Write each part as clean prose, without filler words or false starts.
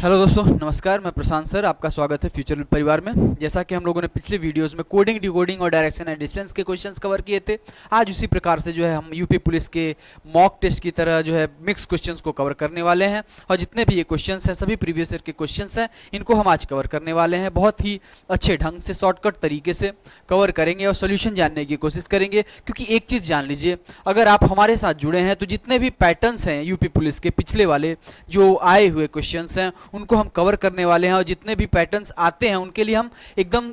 Hello दोस्तों, नमस्कार। मैं प्रशांत सर, आपका स्वागत है फ्यूचर विद परिवार में। जैसा कि हम लोगों ने पिछले वीडियोस में कोडिंग, डिकोडिंग और डायरेक्शन एंड डिस्टेंस के क्वेश्चंस कवर किए थे, आज उसी प्रकार से जो है हम यूपी पुलिस के मॉक टेस्ट की तरह जो है मिक्स क्वेश्चंस को कवर करने वाले हैं। और जितने भी ये क्वेश्चंस हैं सभी प्रीवियस ईयर के क्वेश्चंस हैं, इनको हम आज कवर करने वाले हैं। बहुत ही अच्छे ढंग से शॉर्टकट तरीके से कवर करेंगे और सोल्यूशन जानने की कोशिश करेंगे। क्योंकि एक चीज़ जान लीजिए, अगर आप हमारे साथ जुड़े हैं तो जितने भी पैटर्न्स हैं यूपी पुलिस के पिछले वाले जो आए हुए क्वेश्चंस हैं उनको हम कवर करने वाले हैं। और जितने भी पैटर्न्स आते हैं उनके लिए हम एकदम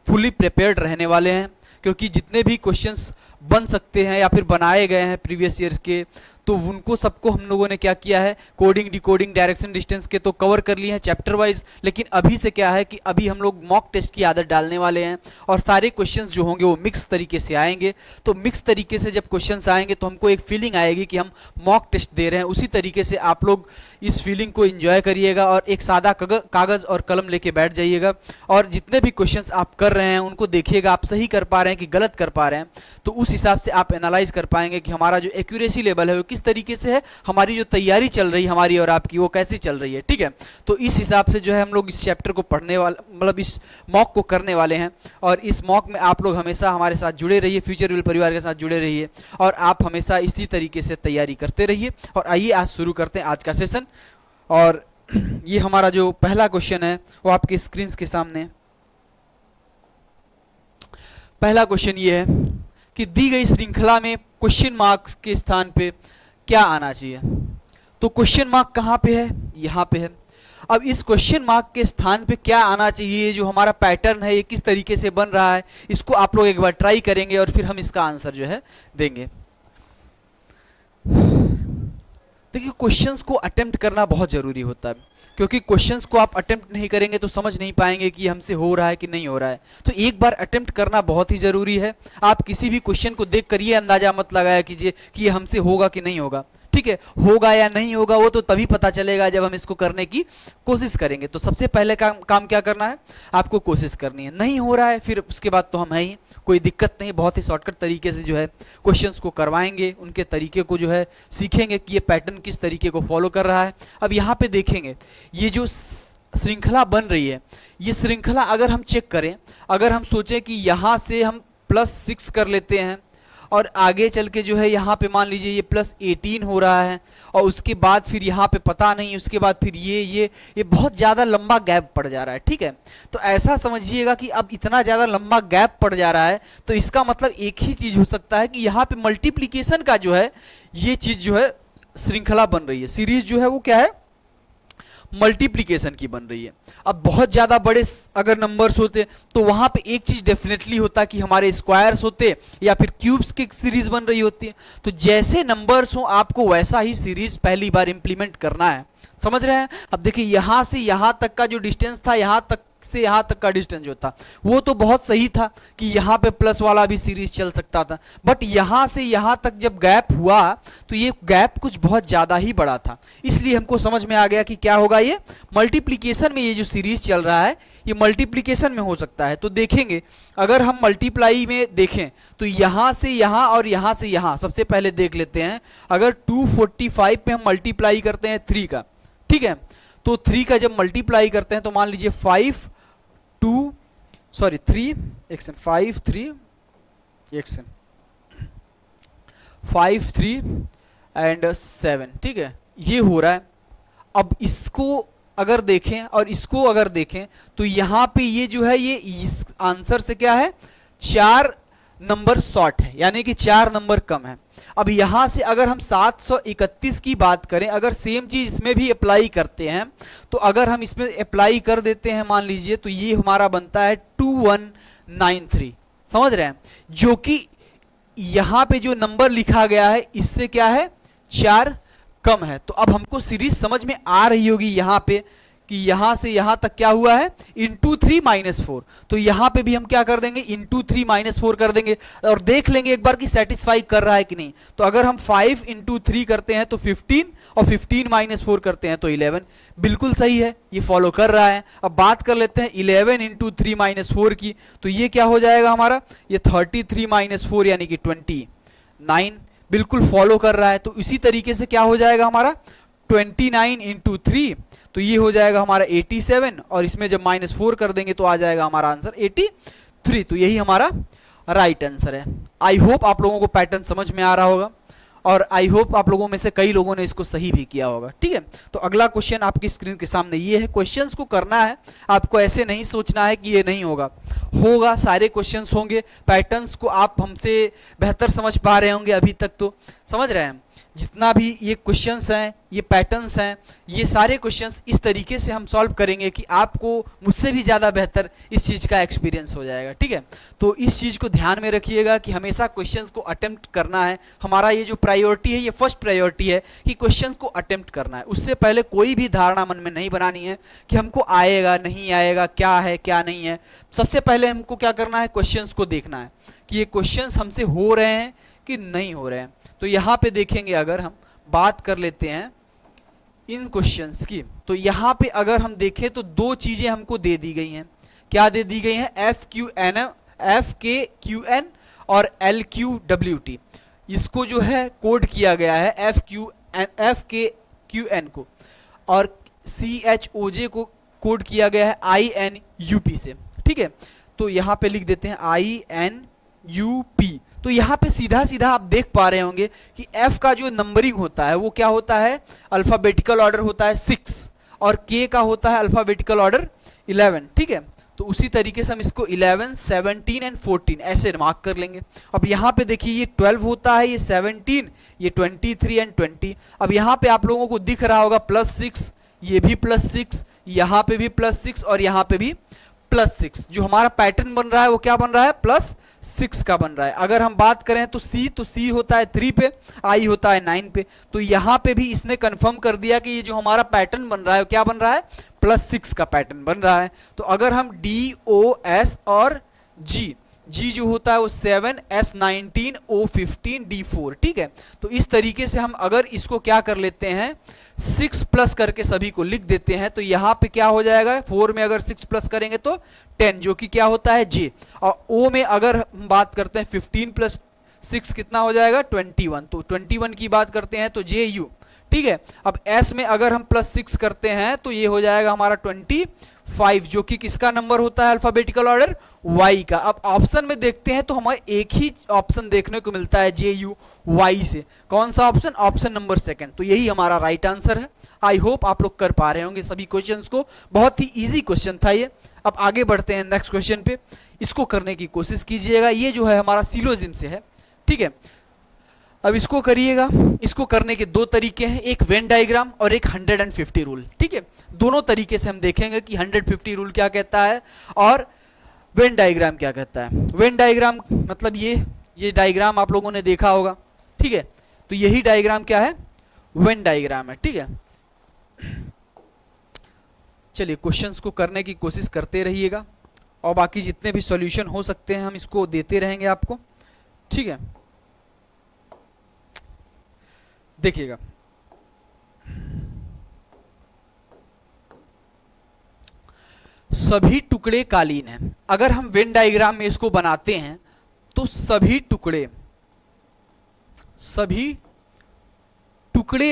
फुली प्रिपेयर्ड रहने वाले हैं। क्योंकि जितने भी क्वेश्चंस बन सकते हैं या फिर बनाए गए हैं प्रीवियस ईयर्स के, तो उनको सबको हम लोगों ने क्या किया है, कोडिंग, डिकोडिंग, डायरेक्शन, डिस्टेंस के तो कवर कर लिए हैं चैप्टर वाइज। लेकिन अभी से क्या है कि अभी हम लोग मॉक टेस्ट की आदत डालने वाले हैं और सारे क्वेश्चंस जो होंगे वो मिक्स तरीके से आएंगे। तो मिक्स तरीके से जब क्वेश्चंस आएंगे तो हमको एक फीलिंग आएगी कि हम मॉक टेस्ट दे रहे हैं। उसी तरीके से आप लोग इस फीलिंग को एंजॉय करिएगा और एक सादा कागज़ और कलम लेके बैठ जाइएगा और जितने भी क्वेश्चंस आप कर रहे हैं उनको देखिएगा, आप सही कर पा रहे हैं कि गलत कर पा रहे हैं। तो उस हिसाब से आप एनालाइज कर पाएंगे कि हमारा जो एक्यूरेसी लेवल है वो किस तरीके से है, हमारी जो तैयारी चल रही है हमारी और आपकी वो कैसी चल रही है। ठीक है, तो इस हिसाब से जो है हम लोग इस चैप्टर को पढ़ने वाले, मतलब इस मॉक को करने वाले हैं। और इस मॉक में आप लोग हमेशा हमारे साथ जुड़े रहिए, फ्यूचर विल परिवार के साथ जुड़े रहिए और आप हमेशा इसी तरीके से तैयारी करते रहिए। और आइए आज शुरू करते हैं आज का सेशन। और ये हमारा जो पहला क्वेश्चन है वो आपके स्क्रीन के सामने है। पहला क्वेश्चन ये है कि दी गई श्रृंखला में क्वेश्चन मार्क्स के स्थान पे क्या आना चाहिए। तो क्वेश्चन मार्क कहाँ पे है, यहाँ पे है। अब इस क्वेश्चन मार्क के स्थान पे क्या आना चाहिए, जो हमारा पैटर्न है ये किस तरीके से बन रहा है, इसको आप लोग एक बार ट्राई करेंगे और फिर हम इसका आंसर जो है देंगे। देखिए, क्वेश्चंस को अटेम्प्ट करना बहुत ज़रूरी होता है। क्योंकि क्वेश्चंस को आप अटेम्प्ट नहीं करेंगे तो समझ नहीं पाएंगे कि हमसे हो रहा है कि नहीं हो रहा है। तो एक बार अटेम्प्ट करना बहुत ही ज़रूरी है। आप किसी भी क्वेश्चन को देख कर ये अंदाज़ा मत लगाया कीजिए कि ये हमसे होगा कि नहीं होगा। ठीक है, होगा या नहीं होगा वो तो तभी पता चलेगा जब हम इसको करने की कोशिश करेंगे। तो सबसे पहले काम क्या करना है, आपको कोशिश करनी है। नहीं हो रहा है फिर उसके बाद तो हम है ही, कोई दिक्कत नहीं। बहुत ही शॉर्टकट तरीके से जो है क्वेश्चंस को करवाएंगे, उनके तरीके को जो है सीखेंगे कि ये पैटर्न किस तरीके को फॉलो कर रहा है। अब यहाँ पे देखेंगे ये जो श्रृंखला बन रही है, ये श्रृंखला अगर हम चेक करें, अगर हम सोचें कि यहाँ से हम +6 कर लेते हैं और आगे चल के जो है यहाँ पे मान लीजिए ये +18 हो रहा है और उसके बाद फिर यहाँ पे पता नहीं, उसके बाद फिर ये बहुत ज़्यादा लंबा गैप पड़ जा रहा है। ठीक है, तो ऐसा समझिएगा कि अब इतना ज़्यादा लंबा गैप पड़ जा रहा है तो इसका मतलब एक ही चीज़ हो सकता है कि यहाँ पे मल्टीप्लिकेशन का जो है ये चीज़ जो है श्रृंखला बन रही है, सीरीज जो है वो क्या है, मल्टीप्लिकेशन की बन रही है। अब बहुत ज़्यादा बड़े अगर नंबर्स होते तो वहाँ पे एक चीज़ डेफिनेटली होता कि हमारे स्क्वायर्स होते या फिर क्यूब्स की सीरीज बन रही होती है। तो जैसे नंबर्स हो आपको वैसा ही सीरीज पहली बार इंप्लीमेंट करना है। समझ रहे हैं। अब देखिए यहाँ से यहाँ तक का जो डिस्टेंस था, यहाँ तक से यहाँ तक का डिस्टेंस जो था वो तो बहुत सही था कि यहाँ पे प्लस वाला भी सीरीज चल सकता था। बट यहाँ से यहाँ तक जब गैप हुआ तो ये गैप कुछ बहुत ज़्यादा ही बड़ा था। इसलिए हमको समझ में आ गया कि क्या होगा, ये मल्टीप्लिकेशन में ये जो सीरीज चल रहा है ये मल्टीप्लिकेशन में हो सकता है। तो देखेंगे अगर हम मल्टीप्लाई में देखें तो यहाँ से यहाँ और यहाँ से यहाँ, सबसे पहले देख लेते हैं। अगर 245 पे हम मल्टीप्लाई करते हैं 3 का, ठीक है, तो 3 का जब मल्टीप्लाई करते हैं तो मान लीजिए 3 5 3 एंड 7, ठीक है, ये हो रहा है। अब इसको अगर देखें और इसको अगर देखें तो यहाँ पे ये जो है ये इस आंसर से क्या है, 4 नंबर शॉर्ट है, यानी कि 4 नंबर कम है। अब यहाँ से अगर हम 731 की बात करें, अगर सेम चीज इसमें भी अप्लाई करते हैं तो अगर हम इसमें अप्लाई कर देते हैं मान लीजिए तो ये हमारा बनता है 2193। समझ रहे हैं, जो कि यहाँ पे जो नंबर लिखा गया है इससे क्या है, 4 कम है। तो अब हमको सीरीज समझ में आ रही होगी यहाँ पे कि यहाँ से यहाँ तक क्या हुआ है, इंटू 3 - 4। तो यहाँ पे भी हम क्या कर देंगे, इंटू 3 - 4 कर देंगे और देख लेंगे एक बार कि सेटिस्फाई कर रहा है कि नहीं। तो अगर हम 5 × 3 करते हैं तो 15 और 15 - 4 करते हैं तो 11। बिल्कुल सही है, ये फॉलो कर रहा है। अब बात कर लेते हैं 11 × 3 - 4 की, तो ये क्या हो जाएगा हमारा, ये 33 - 4 यानी कि 29। बिल्कुल फॉलो कर रहा है। तो इसी तरीके से क्या हो जाएगा हमारा 29 × 3, तो ये हो जाएगा हमारा 87 और इसमें जब -4 कर देंगे तो आ जाएगा हमारा आंसर 83। तो यही हमारा राइट आंसर है। आई होप आप लोगों को पैटर्न समझ में आ रहा होगा और आई होप आप लोगों में से कई लोगों ने इसको सही भी किया होगा। ठीक है, तो अगला क्वेश्चन आपकी स्क्रीन के सामने ये है। क्वेश्चंस को करना है, आपको ऐसे नहीं सोचना है कि ये नहीं होगा, होगा, सारे क्वेश्चंस होंगे। पैटर्न्स को आप हमसे बेहतर समझ पा रहे होंगे, अभी तक तो समझ रहे हैं। जितना भी ये क्वेश्चंस हैं, ये पैटर्न्स हैं, ये सारे क्वेश्चंस इस तरीके से हम सॉल्व करेंगे कि आपको मुझसे भी ज़्यादा बेहतर इस चीज़ का एक्सपीरियंस हो जाएगा। ठीक है, तो इस चीज़ को ध्यान में रखिएगा कि हमेशा क्वेश्चंस को अटेम्प्ट करना है। हमारा ये जो प्रायोरिटी है, ये फर्स्ट प्रायोरिटी है कि क्वेश्चंस को अटेम्प्ट करना है। उससे पहले कोई भी धारणा मन में नहीं बनानी है कि हमको आएगा नहीं आएगा, क्या है क्या नहीं है। सबसे पहले हमको क्या करना है, क्वेश्चंस को देखना है कि ये क्वेश्चंस हमसे हो रहे हैं कि नहीं हो रहे हैं। तो यहाँ पे देखेंगे, अगर हम बात कर लेते हैं इन क्वेश्चंस की, तो यहाँ पे अगर हम देखें तो दो चीजें हमको दे दी गई हैं। क्या दे दी गई हैं? FKQN और LQWT। इसको जो है कोड किया गया है FKQN को, और CHOJ को कोड किया गया है INUP से। ठीक है, तो यहाँ पे लिख देते हैं INUP। तो यहाँ पे सीधा सीधा आप देख पा रहे होंगे कि F का जो नंबरिंग होता है वो क्या होता है, अल्फाबेटिकल ऑर्डर होता है 6, और K का होता है अल्फाबेटिकल ऑर्डर 11। ठीक है, तो उसी तरीके से हम इसको 11, 17 एंड 14 ऐसे मार्क कर लेंगे। अब यहाँ पे देखिए ये 12 होता है, ये 17, ये 23 एंड 20। अब यहाँ पे आप लोगों को दिख रहा होगा +6, ये भी +6, यहाँ पे भी +6 और यहाँ पे भी +6। जो हमारा पैटर्न बन रहा है वो क्या बन रहा है, +6 का बन रहा है। अगर हम बात करें तो C होता है 3 पे, I होता है 9 पे। तो यहाँ पे भी इसने कंफर्म कर दिया कि ये जो हमारा पैटर्न बन रहा है वो क्या बन रहा है, +6 का पैटर्न बन रहा है। तो अगर हम D, O, S और G जो होता है वो 7, S 19, O 15, D 4। ठीक है, तो इस तरीके से हम अगर इसको क्या कर लेते हैं, 6 प्लस करके सभी को लिख देते हैं, तो यहाँ पे क्या हो जाएगा, 4 में अगर 6 प्लस करेंगे तो 10, जो कि क्या होता है J। और O में अगर हम बात करते हैं 15 प्लस 6 कितना हो जाएगा, 21। तो 21 की बात करते हैं तो JU। ठीक है, अब S में अगर हम +6 करते हैं तो ये हो जाएगा हमारा 25, जो कि किसका नंबर होता है, अल्फाबेटिकल ऑर्डर Y का। अब ऑप्शन में देखते हैं तो हमें एक ही ऑप्शन देखने को मिलता है JUY से। कौन सा ऑप्शन? Option number 2। तो यही हमारा राइट आंसर है। आई होप आप लोग कर पा रहे होंगे सभी क्वेश्चंस को। बहुत ही इजी क्वेश्चन था ये। अब आगे बढ़ते हैं नेक्स्ट क्वेश्चन पे, इसको करने की कोशिश कीजिएगा। ये जो है हमारा सिलोजिम से है। ठीक है, अब इसको करिएगा। इसको करने के दो तरीके हैं, एक वेन डायग्राम और एक 150 रूल। ठीक है, दोनों तरीके से हम देखेंगे कि 150 रूल क्या कहता है और वेन डायग्राम क्या कहता है। वेन डायग्राम मतलब ये डायग्राम आप लोगों ने देखा होगा। ठीक है, तो यही डायग्राम क्या है, वेन डायग्राम है। ठीक है, चलिए क्वेश्चंस को करने की कोशिश करते रहिएगा और बाकी जितने भी सॉल्यूशन हो सकते हैं हम इसको देते रहेंगे आपको। ठीक है, देखिएगा, सभी टुकड़े कालीन हैं। अगर हम वेन डायग्राम में इसको बनाते हैं तो सभी टुकड़े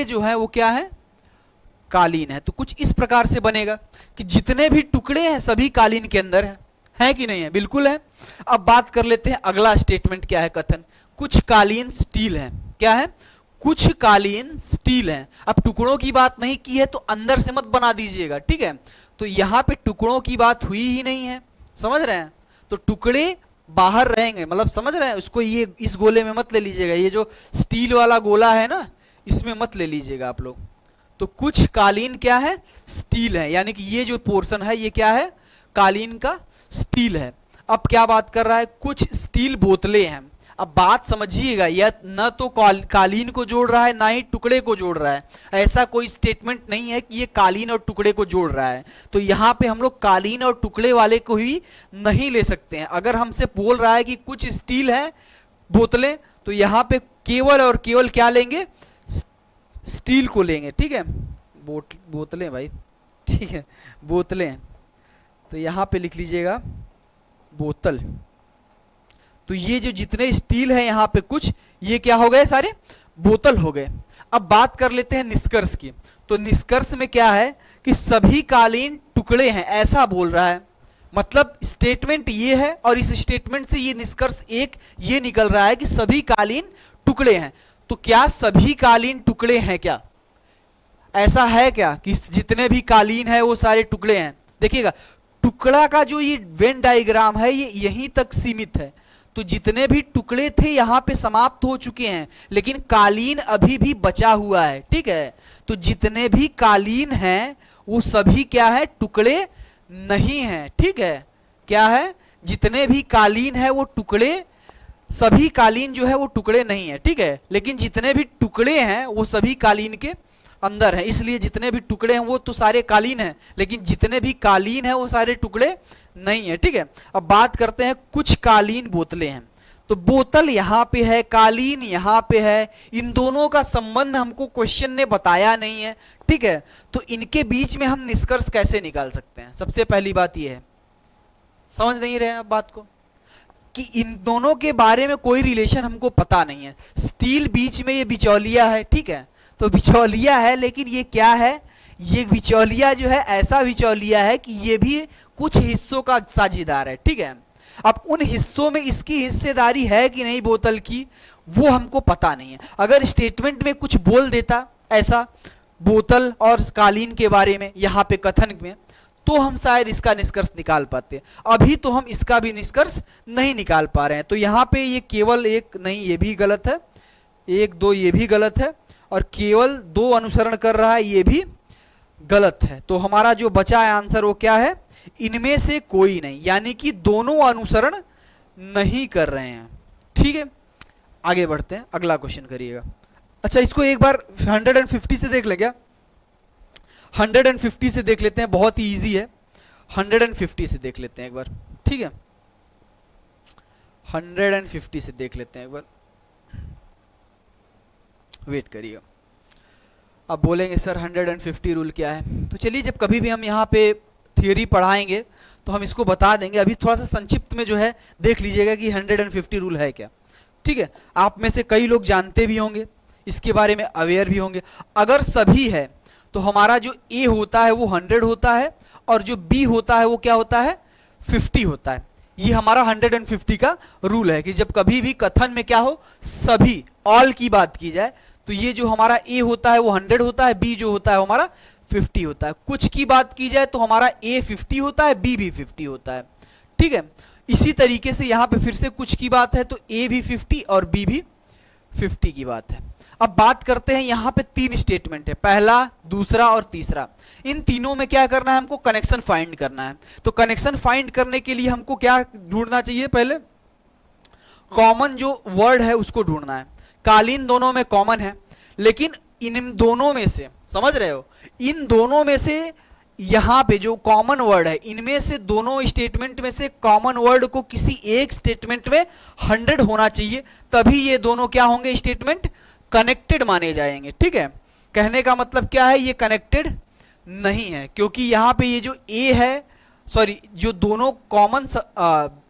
जो है वो क्या है, कालीन है। तो कुछ इस प्रकार से बनेगा कि जितने भी टुकड़े हैं सभी कालीन के अंदर है कि नहीं है? बिल्कुल है। अब बात कर लेते हैं अगला स्टेटमेंट क्या है, कथन, कुछ कालीन स्टील है। क्या है? कुछ कालीन स्टील है। अब टुकड़ों की बात नहीं की है तो अंदर से मत बना दीजिएगा। ठीक है, तो यहां पे टुकड़ों की बात हुई ही नहीं है, समझ रहे हैं? तो टुकड़े बाहर रहेंगे, मतलब समझ रहे हैं उसको, ये इस गोले में मत ले लीजिएगा, ये जो स्टील वाला गोला है ना इसमें मत ले लीजिएगा आप लोग। तो कुछ कालीन क्या है, स्टील है, यानी कि ये जो पोर्शन है ये क्या है, कालीन का स्टील है। अब क्या बात कर रहा है, कुछ स्टील बोतलें हैं। अब बात समझिएगा, यह न तो कालीन को जोड़ रहा है ना ही टुकड़े को जोड़ रहा है। ऐसा कोई स्टेटमेंट नहीं है कि ये कालीन और टुकड़े को जोड़ रहा है। तो यहाँ पे हम लोग कालीन और टुकड़े वाले को ही नहीं ले सकते हैं। अगर हमसे बोल रहा है कि कुछ स्टील है बोतलें, तो यहाँ पे केवल और केवल क्या लेंगे, स्टील को लेंगे। ठीक है, बोतलें भाई, ठीक है, बोतलें, तो यहाँ पे लिख लीजिएगा बोतल। तो ये जो जितने स्टील है यहाँ पे कुछ, ये क्या हो गए, सारे बोतल हो गए। अब बात कर लेते हैं निष्कर्ष की। तो निष्कर्ष में क्या है कि सभी कालीन टुकड़े हैं, ऐसा बोल रहा है। मतलब स्टेटमेंट ये है और इस स्टेटमेंट से ये निष्कर्ष एक ये निकल रहा है कि सभी कालीन टुकड़े हैं। तो क्या सभी कालीन टुकड़े हैं? क्या ऐसा है क्या कि जितने भी कालीन है वो सारे टुकड़े हैं? देखिएगा, टुकड़ा का जो ये वेन डायग्राम है ये यहीं तक सीमित है। तो जितने भी टुकड़े थे यहां पे समाप्त हो चुके हैं, लेकिन कालीन अभी भी बचा हुआ है। ठीक है, तो जितने भी कालीन हैं वो सभी क्या है? टुकड़े नहीं हैं। ठीक है, क्या है? जितने भी कालीन है वो टुकड़े, सभी कालीन जो है वो टुकड़े नहीं है। ठीक है, लेकिन जितने भी टुकड़े हैं वो सभी कालीन के अंदर है। इसलिए जितने भी टुकड़े हैं वो तो सारे कालीन हैं, लेकिन जितने भी कालीन हैं वो सारे टुकड़े नहीं है। ठीक है, अब बात करते हैं कुछ कालीन बोतलें हैं। तो बोतल यहां पे है, कालीन यहां पे है, इन दोनों का संबंध हमको क्वेश्चन ने बताया नहीं है। ठीक है, तो इनके बीच में हम निष्कर्ष कैसे निकाल सकते हैं? सबसे पहली बात यह है, समझ नहीं रहे आप बात को, कि इन दोनों के बारे में कोई रिलेशन हमको पता नहीं है। स्टील बीच में ये बिचौलिया है। ठीक है, तो बिचौलिया है, लेकिन ये क्या है? ये बिचौलिया जो है ऐसा बिचौलिया है कि ये भी कुछ हिस्सों का साझेदार है। ठीक है, अब उन हिस्सों में इसकी हिस्सेदारी है कि नहीं बोतल की, वो हमको पता नहीं है। अगर स्टेटमेंट में कुछ बोल देता ऐसा बोतल और कालीन के बारे में यहाँ पे कथन में, तो हम शायद इसका निष्कर्ष निकाल पाते। अभी तो हम इसका भी निष्कर्ष नहीं निकाल पा रहे हैं। तो यहाँ पे ये केवल एक नहीं, ये भी गलत है, 1 2 ये भी गलत है, और केवल 2 अनुसरण कर रहा है, ये भी गलत है। तो हमारा जो बचा है आंसर वो क्या है? इनमें से कोई नहीं, यानी कि दोनों अनुसरण नहीं कर रहे हैं। ठीक है, आगे बढ़ते हैं, अगला क्वेश्चन करिएगा। अच्छा, इसको एक बार 150 से देख ले क्या? 150 से देख लेते हैं, बहुत ही इजी है। 150 से देख लेते हैं एक बार। ठीक है, 150 से देख लेते हैं एक बार, वेट करिएगा। अब बोलेंगे सर 150 रूल क्या है? तो चलिए, जब कभी भी हम यहाँ पे थियरी पढ़ाएंगे तो हम इसको बता देंगे। अभी थोड़ा सा संक्षिप्त में जो है देख लीजिएगा कि 150 रूल है क्या। ठीक है, आप में से कई लोग जानते भी होंगे, इसके बारे में अवेयर भी होंगे। अगर सभी है तो हमारा जो ए होता है वो 100 होता है, और जो बी होता है वो क्या होता है? 50 होता है। ये हमारा 150 का रूल है कि जब कभी भी कथन में क्या हो, सभी ऑल की बात की जाए, तो ये जो हमारा ए होता है वो 100 होता है, बी जो होता है वो हमारा 50 होता है। कुछ की बात की जाए तो हमारा ए 50 होता है, बी भी 50 होता है। ठीक है, इसी तरीके से यहाँ पे फिर से कुछ की बात है तो ए भी 50 और बी भी 50 की बात है। अब बात करते हैं, यहाँ पे 3 स्टेटमेंट है, पहला, दूसरा और तीसरा। इन तीनों में क्या करना है? हमको कनेक्शन फाइंड करना है। तो कनेक्शन फाइंड करने के लिए हमको क्या ढूंढना चाहिए? पहले कॉमन जो वर्ड है उसको ढूंढना है। कालीन दोनों में कॉमन है, लेकिन इन दोनों में से, समझ रहे हो, इन दोनों में से यहां पे जो कॉमन वर्ड है, इनमें से दोनों स्टेटमेंट में से कॉमन वर्ड को किसी एक स्टेटमेंट में 100 होना चाहिए, तभी ये दोनों क्या होंगे? स्टेटमेंट कनेक्टेड माने जाएंगे। ठीक है, कहने का मतलब क्या है? ये कनेक्टेड नहीं है, क्योंकि यहां पे ये जो ए है, सॉरी, जो दोनों कॉमन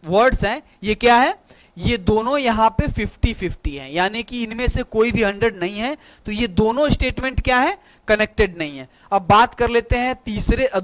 वर्ड्स हैं ये क्या है? ये दोनों यहाँ पे 50-50 हैं, यानी कि इनमें से कोई भी 100 नहीं है। तो ये दोनों स्टेटमेंट क्या है? कनेक्टेड नहीं है। अब बात कर लेते हैं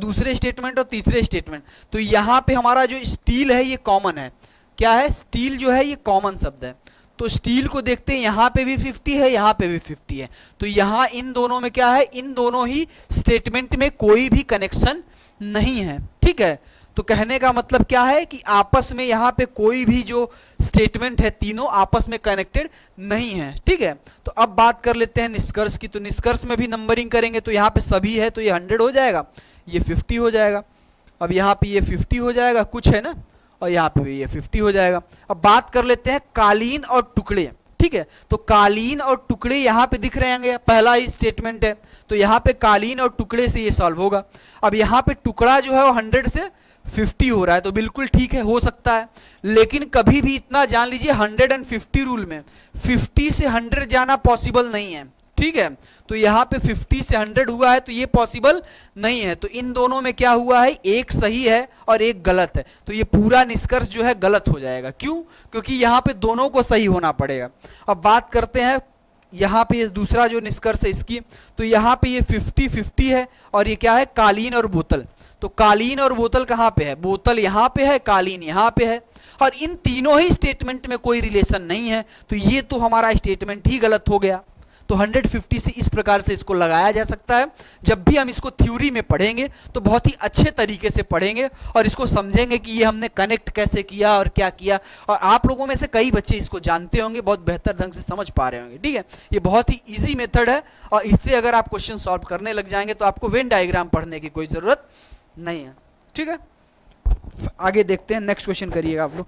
दूसरे स्टेटमेंट और तीसरे स्टेटमेंट। तो यहाँ पे हमारा जो स्टील है ये कॉमन है। क्या है? स्टील जो है ये कॉमन शब्द है। तो स्टील को देखते हैं, यहाँ पे भी 50 है, यहाँ पे भी 50 है। तो यहाँ इन दोनों में क्या है? इन दोनों ही स्टेटमेंट में कोई भी कनेक्शन नहीं है। ठीक है, तो कहने का मतलब क्या है कि आपस में यहाँ पे कोई भी जो स्टेटमेंट है तीनों आपस में कनेक्टेड नहीं है। ठीक है, तो अब बात कर लेते हैं निष्कर्ष की। तो निष्कर्ष में भी नंबरिंग करेंगे तो यहाँ पे सभी है तो ये 100 हो जाएगा, ये 50 हो जाएगा। अब यहाँ पे ये 50 हो जाएगा, कुछ है ना, और यहाँ पे भी ये 50 हो जाएगा। अब बात कर लेते हैं कालीन और टुकड़े। ठीक है, तो कालीन और टुकड़े यहाँ पे दिख रहे हैं, पहला ही स्टेटमेंट है, तो यहाँ पे कालीन और टुकड़े से ये सॉल्व होगा। अब यहाँ पे टुकड़ा जो है वो 100 से 50 हो रहा है, तो बिल्कुल ठीक है, हो सकता है। लेकिन कभी भी इतना जान लीजिए, 150 रूल में 50 से 100 जाना पॉसिबल नहीं है। ठीक है, तो यहाँ पे 50 से 100 हुआ है तो ये पॉसिबल नहीं है। तो इन दोनों में क्या हुआ है? एक सही है और एक गलत है। तो ये पूरा निष्कर्ष जो है गलत हो जाएगा। क्यों? क्योंकि यहाँ पे दोनों को सही होना पड़ेगा। अब बात करते हैं यहाँ पे ये दूसरा जो निष्कर्ष है इसकी, तो यहाँ पे ये 50-50 है और ये क्या है, कालीन और बोतल। तो कालीन और बोतल कहाँ पे है, बोतल यहाँ पे है, कालीन यहाँ पे है, और इन तीनों ही स्टेटमेंट में कोई रिलेशन नहीं है, तो ये तो हमारा स्टेटमेंट ही गलत हो गया। तो 150 से इस प्रकार से इसको लगाया जा सकता है। जब भी हम इसको थ्योरी में पढ़ेंगे तो बहुत ही अच्छे तरीके से पढ़ेंगे और इसको समझेंगे कि ये हमने कनेक्ट कैसे किया और क्या किया, और आप लोगों में से कई बच्चे इसको जानते होंगे, बहुत बेहतर ढंग से समझ पा रहे होंगे। ठीक है, ये बहुत ही ईजी मेथड है और इससे अगर आप क्वेश्चन सॉल्व करने लग जाएंगे तो आपको वेन डायग्राम पढ़ने की कोई ज़रूरत नहीं है। ठीक है, आगे देखते हैं, नेक्स्ट क्वेश्चन करिएगा आप लोग।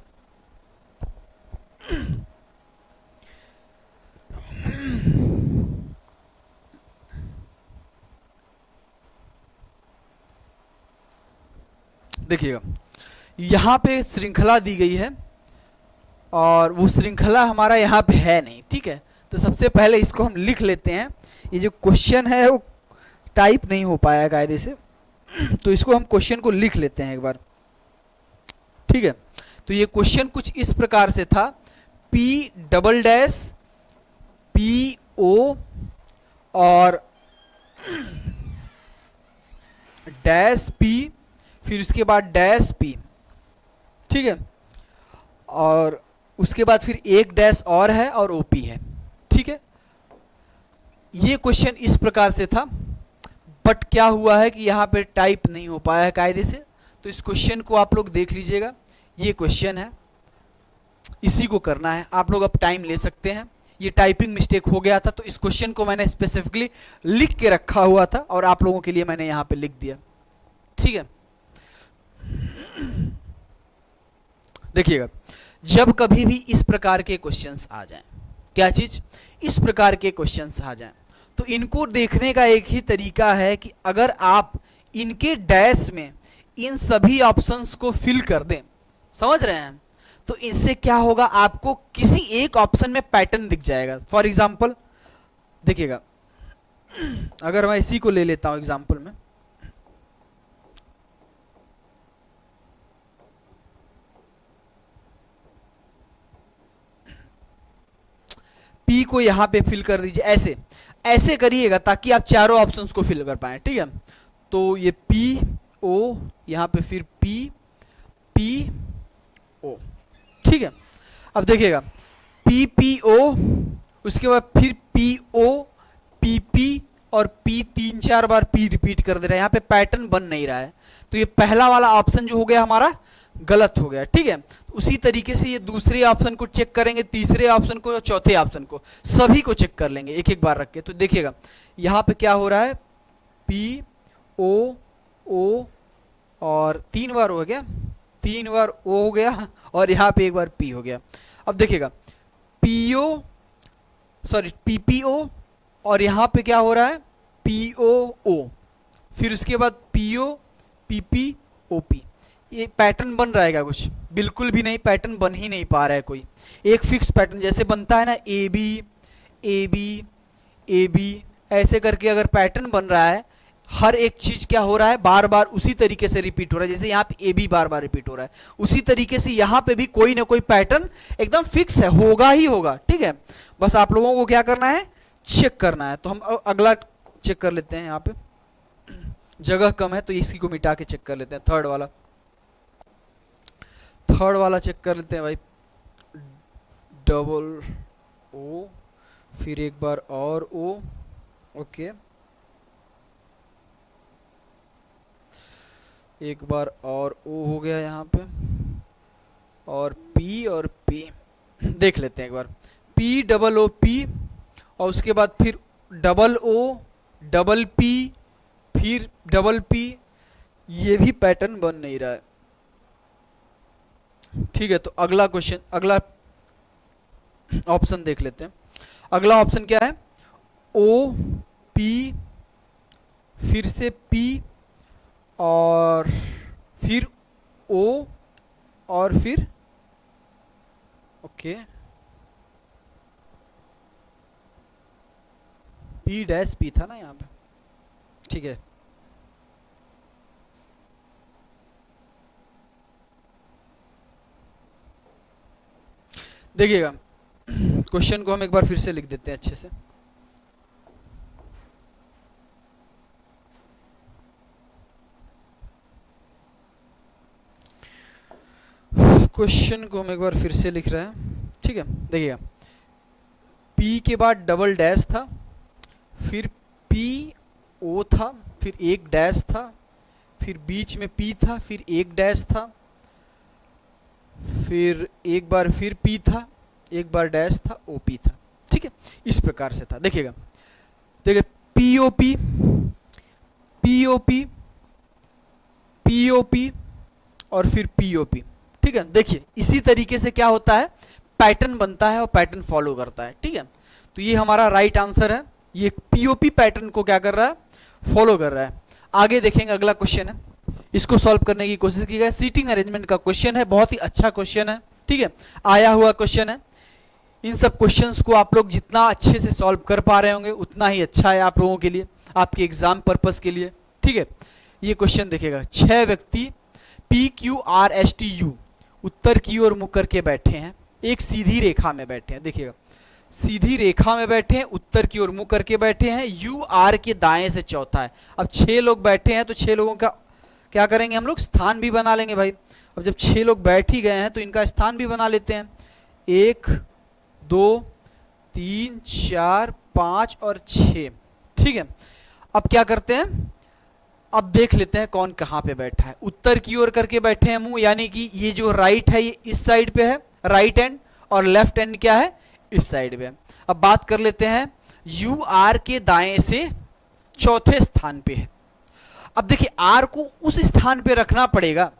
देखिएगा, यहाँ पे श्रृंखला दी गई है और वो श्रृंखला हमारा यहाँ पे है नहीं। ठीक है, तो सबसे पहले इसको हम लिख लेते हैं। ये जो क्वेश्चन है वो टाइप नहीं हो पाया कायदे से, तो इसको हम क्वेश्चन को लिख लेते हैं एक बार। ठीक है, तो ये क्वेश्चन कुछ इस प्रकार से था, P डबल डैश PO और डैश P, फिर उसके बाद डैश P। ठीक है, और उसके बाद फिर एक डैश और है और OP है। ठीक है, ये क्वेश्चन इस प्रकार से था, बट क्या हुआ है कि यहाँ पे टाइप नहीं हो पाया है कायदे से, तो इस क्वेश्चन को आप लोग देख लीजिएगा। ये क्वेश्चन है, इसी को करना है, आप लोग अब टाइम ले सकते हैं। ये टाइपिंग मिस्टेक हो गया था, तो इस क्वेश्चन को मैंने स्पेसिफिकली लिख के रखा हुआ था और आप लोगों के लिए मैंने यहाँ पे लिख दिया। ठीक है, देखिएगा, जब कभी भी इस प्रकार के क्वेश्चंस आ जाएं, क्या चीज, इस प्रकार के क्वेश्चंस आ जाएं, तो इनको देखने का एक ही तरीका है कि अगर आप इनके डैश में इन सभी ऑप्शंस को फिल कर दें, समझ रहे हैं, तो इससे क्या होगा, आपको किसी एक ऑप्शन में पैटर्न दिख जाएगा। फॉर एग्जाम्पल देखिएगा, अगर मैं इसी को ले लेता हूं एग्जाम्पल में, P को यहां पे फिल कर दीजिए, ऐसे ऐसे करिएगा ताकि आप चारों ऑप्शंस को फिल कर पाए। ठीक है, तो ये PO, यहां पे फिर PO। ठीक है, अब देखिएगा, PPO, उसके बाद फिर PO, PP और P, 3-4 बार P रिपीट कर दे रहा है, यहाँ पे पैटर्न बन नहीं रहा है, तो ये पहला वाला ऑप्शन जो हो गया हमारा गलत हो गया। ठीक है, उसी तरीके से ये दूसरे ऑप्शन को चेक करेंगे, तीसरे ऑप्शन को और चौथे ऑप्शन को, सभी को चेक कर लेंगे एक एक बार रख के। तो देखिएगा यहाँ पे क्या हो रहा है, PO और 3 बार हो गया, 3 बार O हो गया और यहाँ पे एक बार P हो गया। अब देखिएगा, PPO और यहाँ पे क्या हो रहा है, POO, फिर उसके बाद PO, PP, OP। ये पैटर्न बन रहा है क्या कुछ, बिल्कुल भी नहीं, पैटर्न बन ही नहीं पा रहा है कोई एक फिक्स पैटर्न। जैसे बनता है ना AB, ऐसे करके अगर पैटर्न बन रहा है, हर एक चीज क्या हो रहा है, बार बार उसी तरीके से रिपीट हो रहा है। जैसे यहाँ पे AB बार बार रिपीट हो रहा है, उसी तरीके से यहाँ पे भी कोई ना कोई पैटर्न एकदम फिक्स है, होगा ही होगा। ठीक है, बस आप लोगों को क्या करना है, चेक करना है। तो हम अगला चेक कर लेते हैं, यहाँ पे जगह कम है तो इसी को मिटा के चेक कर लेते हैं। थर्ड वाला चेक कर लेते हैं भाई, डबल O, फिर एक बार और O, ओके, एक बार और O हो गया यहाँ पे, और P और P देख लेते हैं एक बार, P डबल O P, और उसके बाद फिर डबल O डबल P फिर डबल P, ये भी पैटर्न बन नहीं रहा है। ठीक है, तो अगला क्वेश्चन, अगला ऑप्शन देख लेते हैं। अगला ऑप्शन क्या है, O P फिर से P और फिर O और फिर ओके P डैश P था ना यहाँ पे। ठीक है, देखिएगा क्वेश्चन को हम एक बार फिर से लिख देते हैं अच्छे से। क्वेश्चन को हम एक बार फिर से लिख रहे हैं, ठीक है। देखिएगा, P के बाद डबल डैश था, फिर PO था, फिर एक डैश था, फिर बीच में P था, फिर एक डैश था, फिर एक बार फिर P था, एक बार डैश था, OP था, ठीक है। इस प्रकार से था। देखिएगा, देखिए POP POP POP और फिर POP, ठीक है। देखिए इसी तरीके से क्या होता है, पैटर्न बनता है और पैटर्न फॉलो करता है, ठीक है। तो ये हमारा राइट आंसर है, ये POP पैटर्न को क्या कर रहा है, फॉलो कर रहा है। आगे देखेंगे, अगला क्वेश्चन है, इसको सॉल्व करने की कोशिश की जाए। सीटिंग अरेंजमेंट का क्वेश्चन है, बहुत ही अच्छा क्वेश्चन है, ठीक है, आया हुआ क्वेश्चन है। इन सब क्वेश्चंस को आप लोग जितना अच्छे से सॉल्व कर पा रहे होंगे उतना ही अच्छा है आप लोगों के लिए, आपके एग्जाम पर्पस के लिए, ठीक है। ये क्वेश्चन देखिएगा, 6 व्यक्ति PQRSTU उत्तर की ओर मुख करके बैठे हैं, एक सीधी रेखा में बैठे हैं। देखिएगा, सीधी रेखा में बैठे हैं, उत्तर की ओर मुख करके बैठे हैं, UR के दाएं से चौथा है। अब 6 लोग बैठे हैं तो 6 लोगों का क्या करेंगे, हम लोग स्थान भी बना लेंगे भाई। अब जब 6 लोग बैठ ही गए हैं तो इनका स्थान भी बना लेते हैं, 1 2 3 4 5 और 6, ठीक है। अब क्या करते हैं, अब देख लेते हैं कौन कहाँ पे बैठा है। उत्तर की ओर करके बैठे हैं मुंह, यानी कि ये जो राइट है ये इस साइड पे है, राइट एंड, और लेफ्ट एंड क्या है, इस साइड पे। अब बात कर लेते हैं, UR के दाएं से चौथे स्थान पे है। अब देखिए R को उस स्थान पे रखना पड़ेगा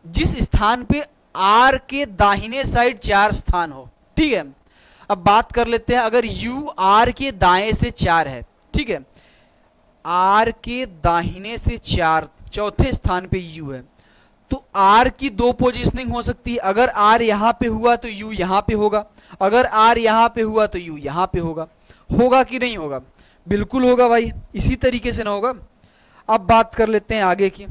जिस स्थान पे R के दाहिने साइड 4 स्थान हो, ठीक है। अब बात कर लेते हैं, अगर UR के दाएं से 4 है, ठीक है, R के दाहिने से 4 चौथे स्थान पे U है, तो R की 2 पोजीशनिंग हो सकती है। अगर R यहां पे हुआ तो U यहां पे होगा, अगर R यहां पे हुआ तो U यहां पे होगा। होगा कि नहीं होगा, बिल्कुल होगा भाई, इसी तरीके से ना होगा। अब बात कर लेते हैं आगे की,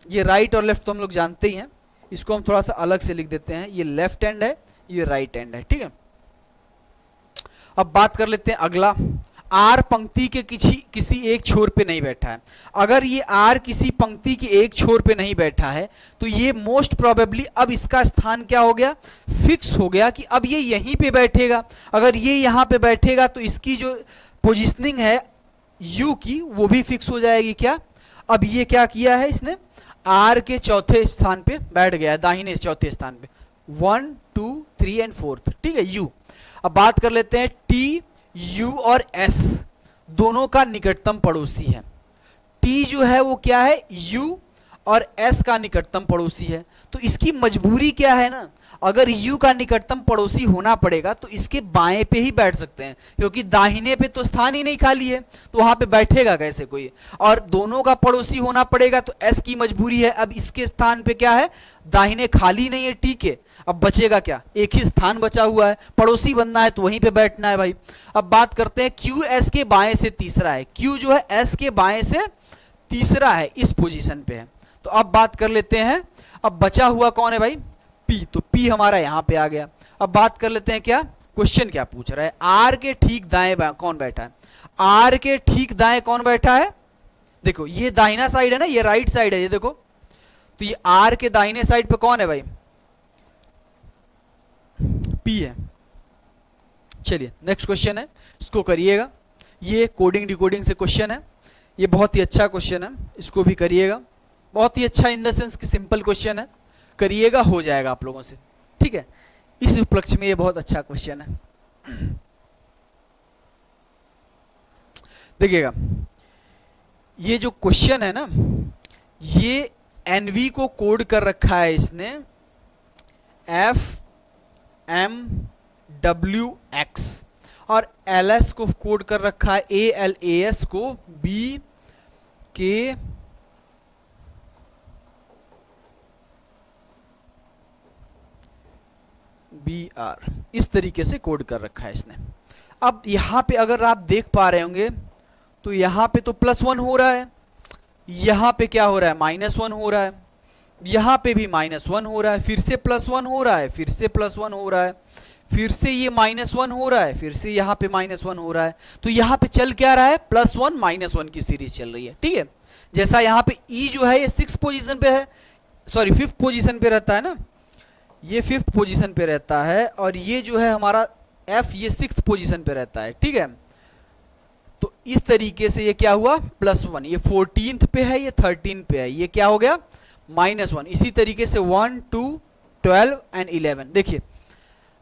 ये राइट और लेफ्ट तो हम लोग जानते ही हैं, इसको हम थोड़ा सा अलग से लिख देते हैं, ये लेफ्ट हैंड है, ये राइट हैंड है, ठीक है। अब बात कर लेते हैं अगला, R पंक्ति के किसी एक छोर पे नहीं बैठा है। अगर ये R किसी पंक्ति के एक छोर पे नहीं बैठा है तो ये मोस्ट प्रोबेबली अब इसका स्थान क्या हो गया, फिक्स हो गया कि अब ये यहीं पे बैठेगा। अगर ये यहाँ पे बैठेगा तो इसकी जो पोजीशनिंग है U की वो भी फिक्स हो जाएगी। क्या, अब ये क्या किया है इसने, R के चौथे स्थान पे बैठ गया, दाहिने चौथे स्थान पे, 1 2 3 एंड 4th, ठीक है, U। अब बात कर लेते हैं, T U और S दोनों का निकटतम पड़ोसी है। T जो है वो क्या है, U और S का निकटतम पड़ोसी है। तो इसकी मजबूरी क्या है ना, अगर U का निकटतम पड़ोसी होना पड़ेगा तो इसके बाएं पे ही बैठ सकते हैं, क्योंकि दाहिने पे तो स्थान ही नहीं खाली है, तो वहां पे बैठेगा कैसे कोई। और दोनों का पड़ोसी होना पड़ेगा तो S की मजबूरी है, अब इसके स्थान पे क्या है, दाहिने खाली नहीं है T के, अब बचेगा क्या, एक ही स्थान बचा हुआ है, पड़ोसी बनना है तो वहीं पे बैठना है भाई। अब बात करते हैं, Q S के बाएं से तीसरा है, Q जो है S के बाएं से तीसरा है, इस पोजीशन पे है। तो अब बात कर लेते हैं, अब बचा हुआ कौन है भाई, P, तो P हमारा यहां पे आ गया। अब बात कर लेते हैं, क्या क्वेश्चन क्या पूछ रहा है, R के ठीक दाएं कौन बैठा है, R के ठीक दाएं कौन बैठा है, देखो ये दाहिना साइड है ना, ये राइट साइड है, ये देखो, तो ये R के दाहिने साइड पे कौन है भाई, P है। चलिए नेक्स्ट क्वेश्चन है, इसको करिएगा, ये कोडिंग डिकोडिंग से क्वेश्चन है, ये बहुत ही अच्छा क्वेश्चन है, इसको भी करिएगा, बहुत ही अच्छा इन द सेंस कि सिंपल क्वेश्चन है, करिएगा हो जाएगा आप लोगों से, ठीक है। इस उपलक्ष्य में ये बहुत अच्छा क्वेश्चन है। देखिएगा, ये जो क्वेश्चन है ना, ये NV को कोड कर रखा है इसने FMWX, और LS को कोड कर रखा है ALAS को BK BR, इस तरीके से कोड कर रखा है इसने। अब यहां पे अगर आप देख पा रहे होंगे तो यहां पे तो +1 हो रहा है, यहां पे क्या हो रहा है, -1 हो रहा है, यहां पे भी -1 हो रहा है, फिर से +1 हो रहा है, फिर से +1 हो रहा है, फिर से ये -1 हो रहा है, फिर से यहाँ पे -1 हो रहा है। तो यहाँ पे चल क्या रहा है, +1 -1 की सीरीज चल रही है, ठीक है। जैसा यहाँ पे E जो है ये 6th पोजीशन पे है, सॉरी 5th पोजीशन पे रहता है ना, ये 5th पोजीशन पे रहता है और ये जो है हमारा F ये 6th पोजीशन पे रहता है, ठीक है। तो इस तरीके से ये क्या हुआ +1, ये 14th पे है, ये 13 पे है, ये क्या हो गया -1। इसी तरीके से 1 2 12 एंड 11। देखिए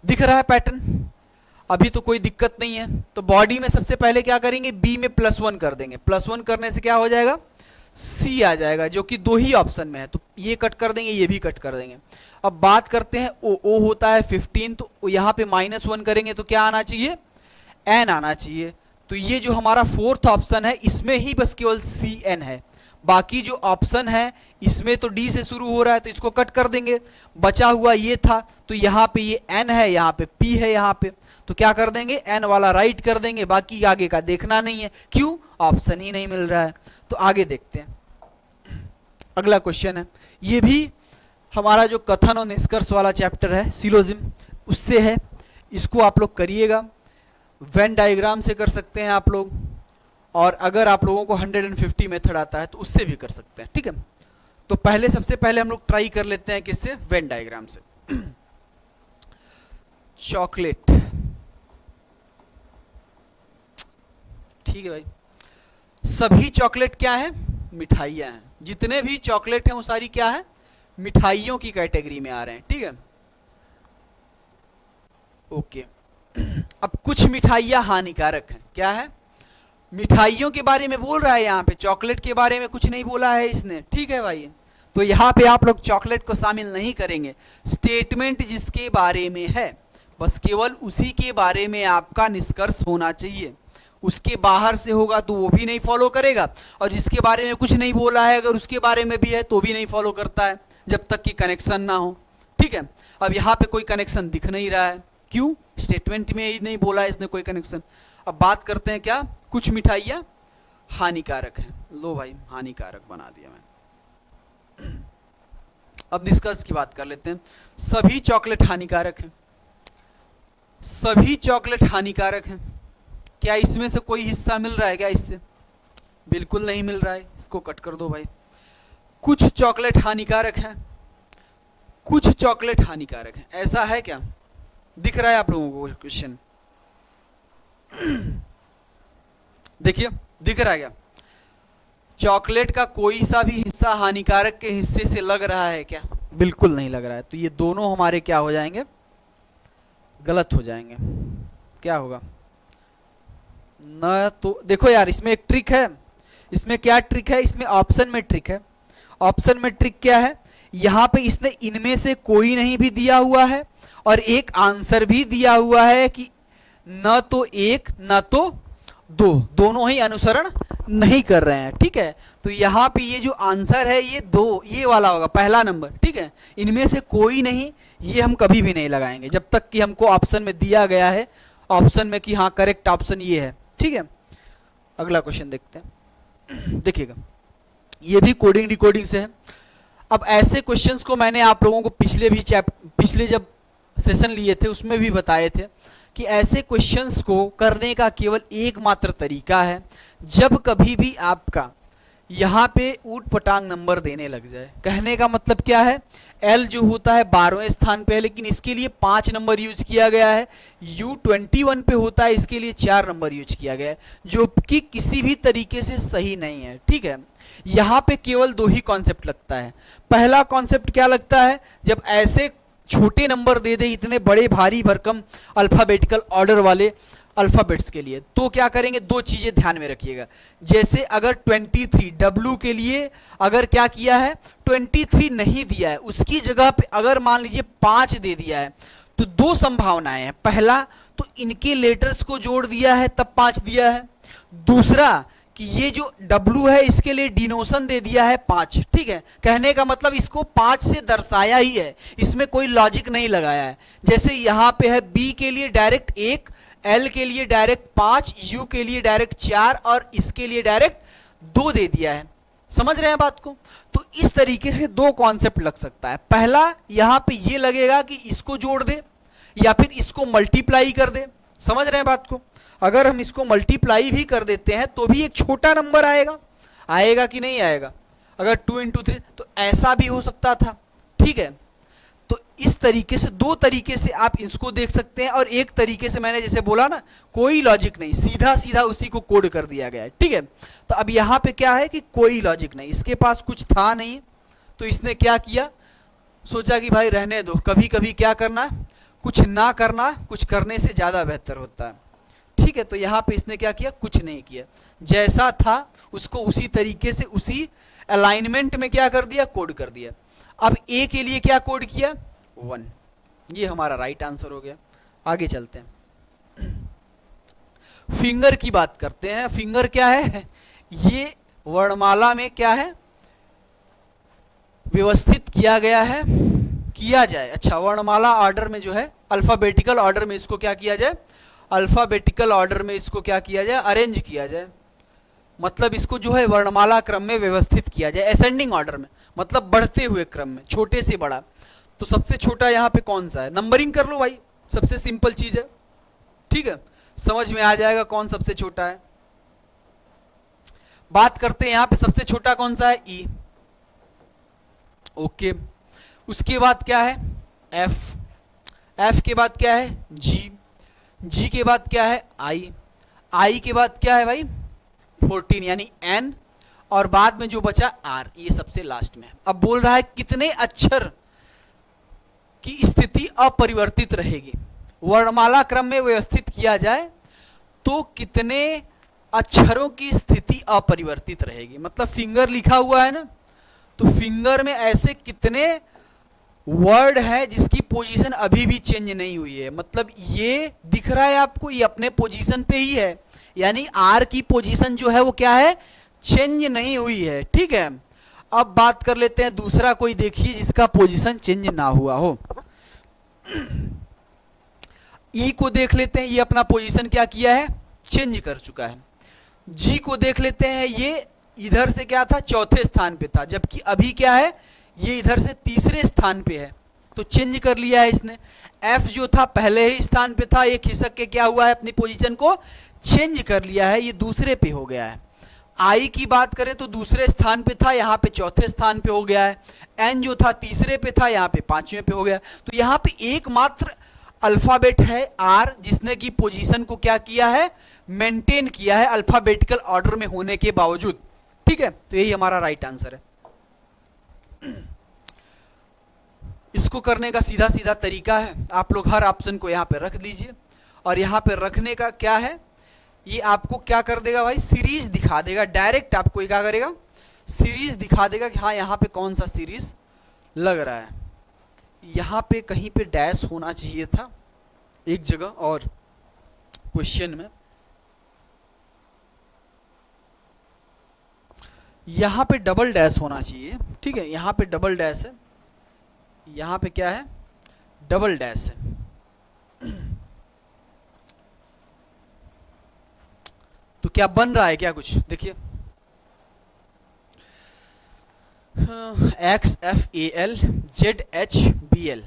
दिख रहा है पैटर्न, अभी तो कोई दिक्कत नहीं है। तो बॉडी में सबसे पहले क्या करेंगे, बी में +1 कर देंगे। +1 करने से क्या हो जाएगा, सी आ जाएगा, जो कि 2 ही ऑप्शन में है, तो ये कट कर देंगे, ये भी कट कर देंगे। अब बात करते हैं ओ होता है 15, तो यहाँ पे -1 करेंगे तो क्या आना चाहिए, एन आना चाहिए। तो ये जो हमारा 4th ऑप्शन है इसमें ही बस केवल सी एन है, बाकी जो ऑप्शन है इसमें तो डी से शुरू हो रहा है, तो इसको कट कर देंगे। बचा हुआ ये था, तो यहाँ पे ये एन है, यहाँ पे पी है, यहाँ पे तो क्या कर देंगे, एन वाला राइट कर देंगे, बाकी आगे का देखना नहीं है। क्यों, ऑप्शन ही नहीं मिल रहा है। तो आगे देखते हैं, अगला क्वेश्चन है, ये भी हमारा जो कथन और निष्कर्ष वाला चैप्टर है सिलोजिम उससे है। इसको आप लोग करिएगा, वेन डायग्राम से कर सकते हैं आप लोग, और अगर आप लोगों को 150 मेथड आता है तो उससे भी कर सकते हैं, ठीक है। तो पहले सबसे पहले हम लोग ट्राई कर लेते हैं किससे, वेन डायग्राम से। चॉकलेट, ठीक है भाई, सभी चॉकलेट क्या है, मिठाइयाँ हैं। जितने भी चॉकलेट हैं वो सारी क्या है, मिठाइयों की कैटेगरी में आ रहे हैं, ठीक है। ओके, अब कुछ मिठाइयाँ हानिकारक हैं, क्या है, मिठाइयों के बारे में बोल रहा है यहाँ पे, चॉकलेट के बारे में कुछ नहीं बोला है इसने, ठीक है भाई। तो यहाँ पे आप लोग चॉकलेट को शामिल नहीं करेंगे। स्टेटमेंट जिसके बारे में है बस केवल उसी के बारे में आपका निष्कर्ष होना चाहिए, उसके बाहर से होगा तो वो भी नहीं फॉलो करेगा, और जिसके बारे में कुछ नहीं बोला है अगर उसके बारे में भी है तो भी नहीं फॉलो करता है, जब तक कि कनेक्शन ना हो, ठीक है। अब यहाँ पे कोई कनेक्शन दिख नहीं रहा है, क्यों, स्टेटमेंट में ही नहीं बोला है इसने कोई कनेक्शन। अब बात करते हैं क्या, कुछ मिठाइयाँ हानिकारक हैं। लो भाई, हानिकारक बना दिया मैंने। अब निष्कर्ष की बात कर लेते हैं। सभी चॉकलेट हानिकारक हैं, सभी चॉकलेट हानिकारक हैं। क्या इसमें से कोई हिस्सा मिल रहा है क्या, इससे बिल्कुल नहीं मिल रहा है, इसको कट कर दो भाई। कुछ चॉकलेट हानिकारक हैं, कुछ चॉकलेट हानिकारक हैं, ऐसा है क्या, दिख रहा है आप लोगों को क्वेश्चन, देखिए दिख रहा है क्या, चॉकलेट का कोई सा भी हिस्सा हानिकारक के हिस्से से लग रहा है क्या, बिल्कुल नहीं लग रहा है। तो ये दोनों हमारे क्या हो जाएंगे, गलत हो जाएंगे। क्या होगा न, तो देखो यार इसमें एक ट्रिक है, इसमें क्या ट्रिक है, इसमें ऑप्शन में ट्रिक है। ऑप्शन में ट्रिक क्या है, यहाँ पे इसने इनमें से कोई नहीं भी दिया हुआ है और एक आंसर भी दिया हुआ है कि न तो एक न तो दो, दोनों ही अनुसरण नहीं कर रहे हैं, ठीक है। तो यहाँ पे ये जो आंसर है ये दो, ये वाला होगा पहला नंबर, ठीक है। इनमें से कोई नहीं, ये हम कभी भी नहीं लगाएंगे जब तक कि हमको ऑप्शन में दिया गया है, ऑप्शन में कि हाँ करेक्ट ऑप्शन ये है, ठीक है। अगला क्वेश्चन देखते हैं, देखिएगा ये भी कोडिंग डिकोडिंग से है। अब ऐसे क्वेश्चंस को मैंने आप लोगों को पिछले जब सेशन लिए थे उसमें भी बताए थे कि ऐसे क्वेश्चंस को करने का केवल एकमात्र तरीका है, जब कभी भी आपका यहाँ पे ऊट पटांग नंबर देने लग जाए। कहने का मतलब क्या है, L जो होता है 12वें स्थान पे है, लेकिन इसके लिए 5 नंबर यूज किया गया है। U 21 पे होता है, इसके लिए 4 नंबर यूज किया गया है, जो कि किसी भी तरीके से सही नहीं है, ठीक है। यहाँ पे केवल 2 ही कॉन्सेप्ट लगता है। पहला कॉन्सेप्ट क्या लगता है, जब ऐसे छोटे नंबर दे दे इतने बड़े भारी भरकम अल्फाबेटिकल ऑर्डर वाले अल्फाबेट्स के लिए, तो क्या करेंगे, 2 चीजें ध्यान में रखिएगा। जैसे अगर 23 W के लिए अगर क्या किया है, 23 नहीं दिया है, उसकी जगह पे अगर मान लीजिए 5 दे दिया है, तो 2 संभावनाएं हैं। पहला तो इनके लेटर्स को जोड़ दिया है तब 5 दिया है, दूसरा कि ये जो W है इसके लिए डिनोशन दे दिया है 5, ठीक है। कहने का मतलब इसको 5 से दर्शाया ही है, इसमें कोई लॉजिक नहीं लगाया है। जैसे यहाँ पे है B के लिए डायरेक्ट 1, L के लिए डायरेक्ट 5, U के लिए डायरेक्ट 4 और इसके लिए डायरेक्ट 2 दे दिया है। समझ रहे हैं बात को। तो इस तरीके से 2 कॉन्सेप्ट लग सकता है। पहला यहाँ पे ये लगेगा कि इसको जोड़ दे या फिर इसको मल्टीप्लाई कर दे। समझ रहे हैं बात को। अगर हम इसको मल्टीप्लाई भी कर देते हैं तो भी एक छोटा नंबर आएगा, आएगा कि नहीं आएगा, अगर 2 × 3, तो ऐसा भी हो सकता था, ठीक है। तो इस तरीके से, दो तरीके से आप इसको देख सकते हैं, और एक तरीके से मैंने जैसे बोला ना, कोई लॉजिक नहीं, सीधा सीधा उसी को कोड कर दिया गया है, ठीक है। तो अब यहाँ पे क्या है कि कोई लॉजिक नहीं, इसके पास कुछ था नहीं, तो इसने क्या किया, सोचा कि भाई रहने दो, कभी कभी क्या करना, कुछ ना करना कुछ करने से ज़्यादा बेहतर होता है, ठीक है। तो यहाँ पे इसने क्या किया, कुछ नहीं किया, जैसा था उसको उसी तरीके से, उसी अलाइनमेंट में क्या कर दिया, कोड कर दिया। अब ए के लिए क्या कोड किया, 1, ये हमारा राइट आंसर हो गया। आगे चलते हैं, फिंगर की बात करते हैं। फिंगर क्या है, ये वर्णमाला में क्या है, व्यवस्थित किया गया है, किया जाए, अच्छा वर्णमाला ऑर्डर में जो है, अल्फाबेटिकल ऑर्डर में इसको क्या किया जाए, अल्फाबेटिकल ऑर्डर में इसको क्या किया जाए, अरेंज किया जाए, मतलब इसको जो है वर्णमाला क्रम में व्यवस्थित किया जाए, असेंडिंग ऑर्डर में, मतलब बढ़ते हुए क्रम में, छोटे से बड़ा। तो सबसे छोटा यहाँ पे कौन सा है, नंबरिंग कर लो भाई, सबसे सिंपल चीज है, ठीक है, समझ में आ जाएगा कौन सबसे छोटा है। बात करते हैं यहाँ पे सबसे छोटा कौन सा है, ई, ओके। उसके बाद क्या है, एफ, एफ के बाद क्या है, जी, जी के बाद क्या है, आई, आई के बाद क्या है भाई, 14 यानी एन, और बाद में जो बचा आर, ये सबसे लास्ट में। अब बोल रहा है कितने अक्षर की स्थिति अपरिवर्तित रहेगी, वर्णमाला क्रम में व्यवस्थित किया जाए तो कितने अक्षरों की स्थिति अपरिवर्तित रहेगी, मतलब फिंगर लिखा हुआ है ना, तो फिंगर में ऐसे कितने वर्ड है जिसकी पोजीशन अभी भी चेंज नहीं हुई है, मतलब ये दिख रहा है आपको, ये अपने पोजीशन पे ही है, यानी आर की पोजीशन जो है वो क्या है, चेंज नहीं हुई है, ठीक है। अब बात कर लेते हैं दूसरा, कोई देखिए जिसका पोजीशन चेंज ना हुआ हो। ई को देख लेते हैं, ये अपना पोजीशन क्या किया है, चेंज कर चुका है। जी को देख लेते हैं, ये इधर से क्या था, चौथे स्थान पे था, जबकि अभी क्या है, ये इधर से तीसरे स्थान पे है, तो चेंज कर लिया है इसने। एफ जो था पहले ही स्थान पे था, ये खिसक के क्या हुआ है, अपनी पोजीशन को चेंज कर लिया है, ये दूसरे पे हो गया है। आई की बात करें तो दूसरे स्थान पे था, यहाँ पे चौथे स्थान पे हो गया है। एन जो था तीसरे पे था, यहाँ पे पांचवें पे हो गया। तो यहाँ पे एकमात्र अल्फाबेट है आर, जिसने की पोजीशन को क्या किया है, मेंटेन किया है अल्फाबेटिकल ऑर्डर में होने के बावजूद, ठीक है। तो यही हमारा राइट आंसर है। इसको करने का सीधा सीधा तरीका है, आप लोग हर ऑप्शन को यहाँ पे रख दीजिए, और यहाँ पे रखने का क्या है, ये आपको क्या कर देगा भाई, सीरीज दिखा देगा, डायरेक्ट आपको क्या करेगा, सीरीज दिखा देगा कि हाँ यहाँ पे कौन सा सीरीज लग रहा है। यहाँ पे कहीं पे डैश होना चाहिए था एक जगह, और क्वेश्चन में यहाँ पे डबल डैश होना चाहिए, ठीक है, यहाँ पे डबल डैश है, यहाँ पे क्या है, डबल डैश है। तो क्या बन रहा है, क्या कुछ देखिए, X F A L Z H B L,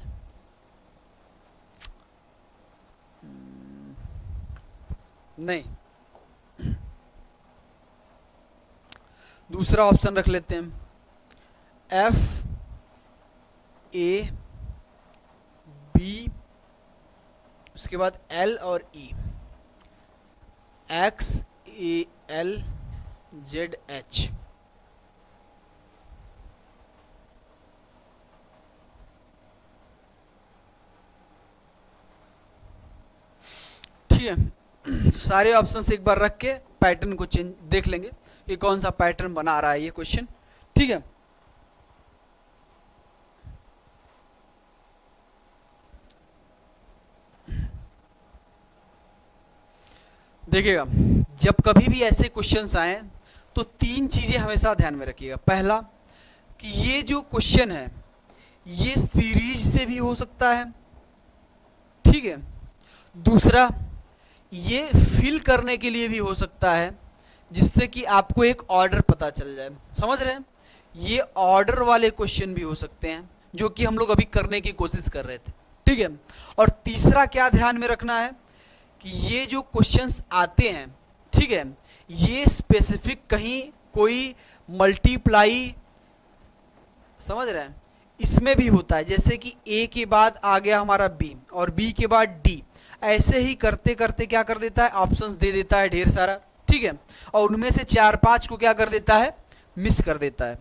नहीं, दूसरा ऑप्शन रख लेते हैं, एफ ए बी, उसके बाद एल और E, X A L Z H, ठीक है। सारे ऑप्शन एक बार रख के पैटर्न को चेंज देख लेंगे कि कौन सा पैटर्न बना रहा है ये क्वेश्चन, ठीक है। देखिएगा, जब कभी भी ऐसे क्वेश्चंस आए तो तीन चीजें हमेशा ध्यान में रखिएगा। पहला कि ये जो क्वेश्चन है ये सीरीज से भी हो सकता है, ठीक है। दूसरा, ये फिल करने के लिए भी हो सकता है, जिससे कि आपको एक ऑर्डर पता चल जाए, समझ रहे हैं। ये ऑर्डर वाले क्वेश्चन भी हो सकते हैं, जो कि हम लोग अभी करने की कोशिश कर रहे थे, ठीक है। और तीसरा क्या ध्यान में रखना है कि ये जो क्वेश्चंस आते हैं, ठीक है, ये स्पेसिफिक कहीं कोई मल्टीप्लाई, समझ रहे हैं, इसमें भी होता है, जैसे कि ए के बाद आ गया हमारा बी और बी के बाद डी, ऐसे ही करते करते क्या कर देता है, ऑप्शंस दे देता है ढेर सारा, ठीक है, और उनमें से 4-5 को क्या कर देता है, मिस कर देता है।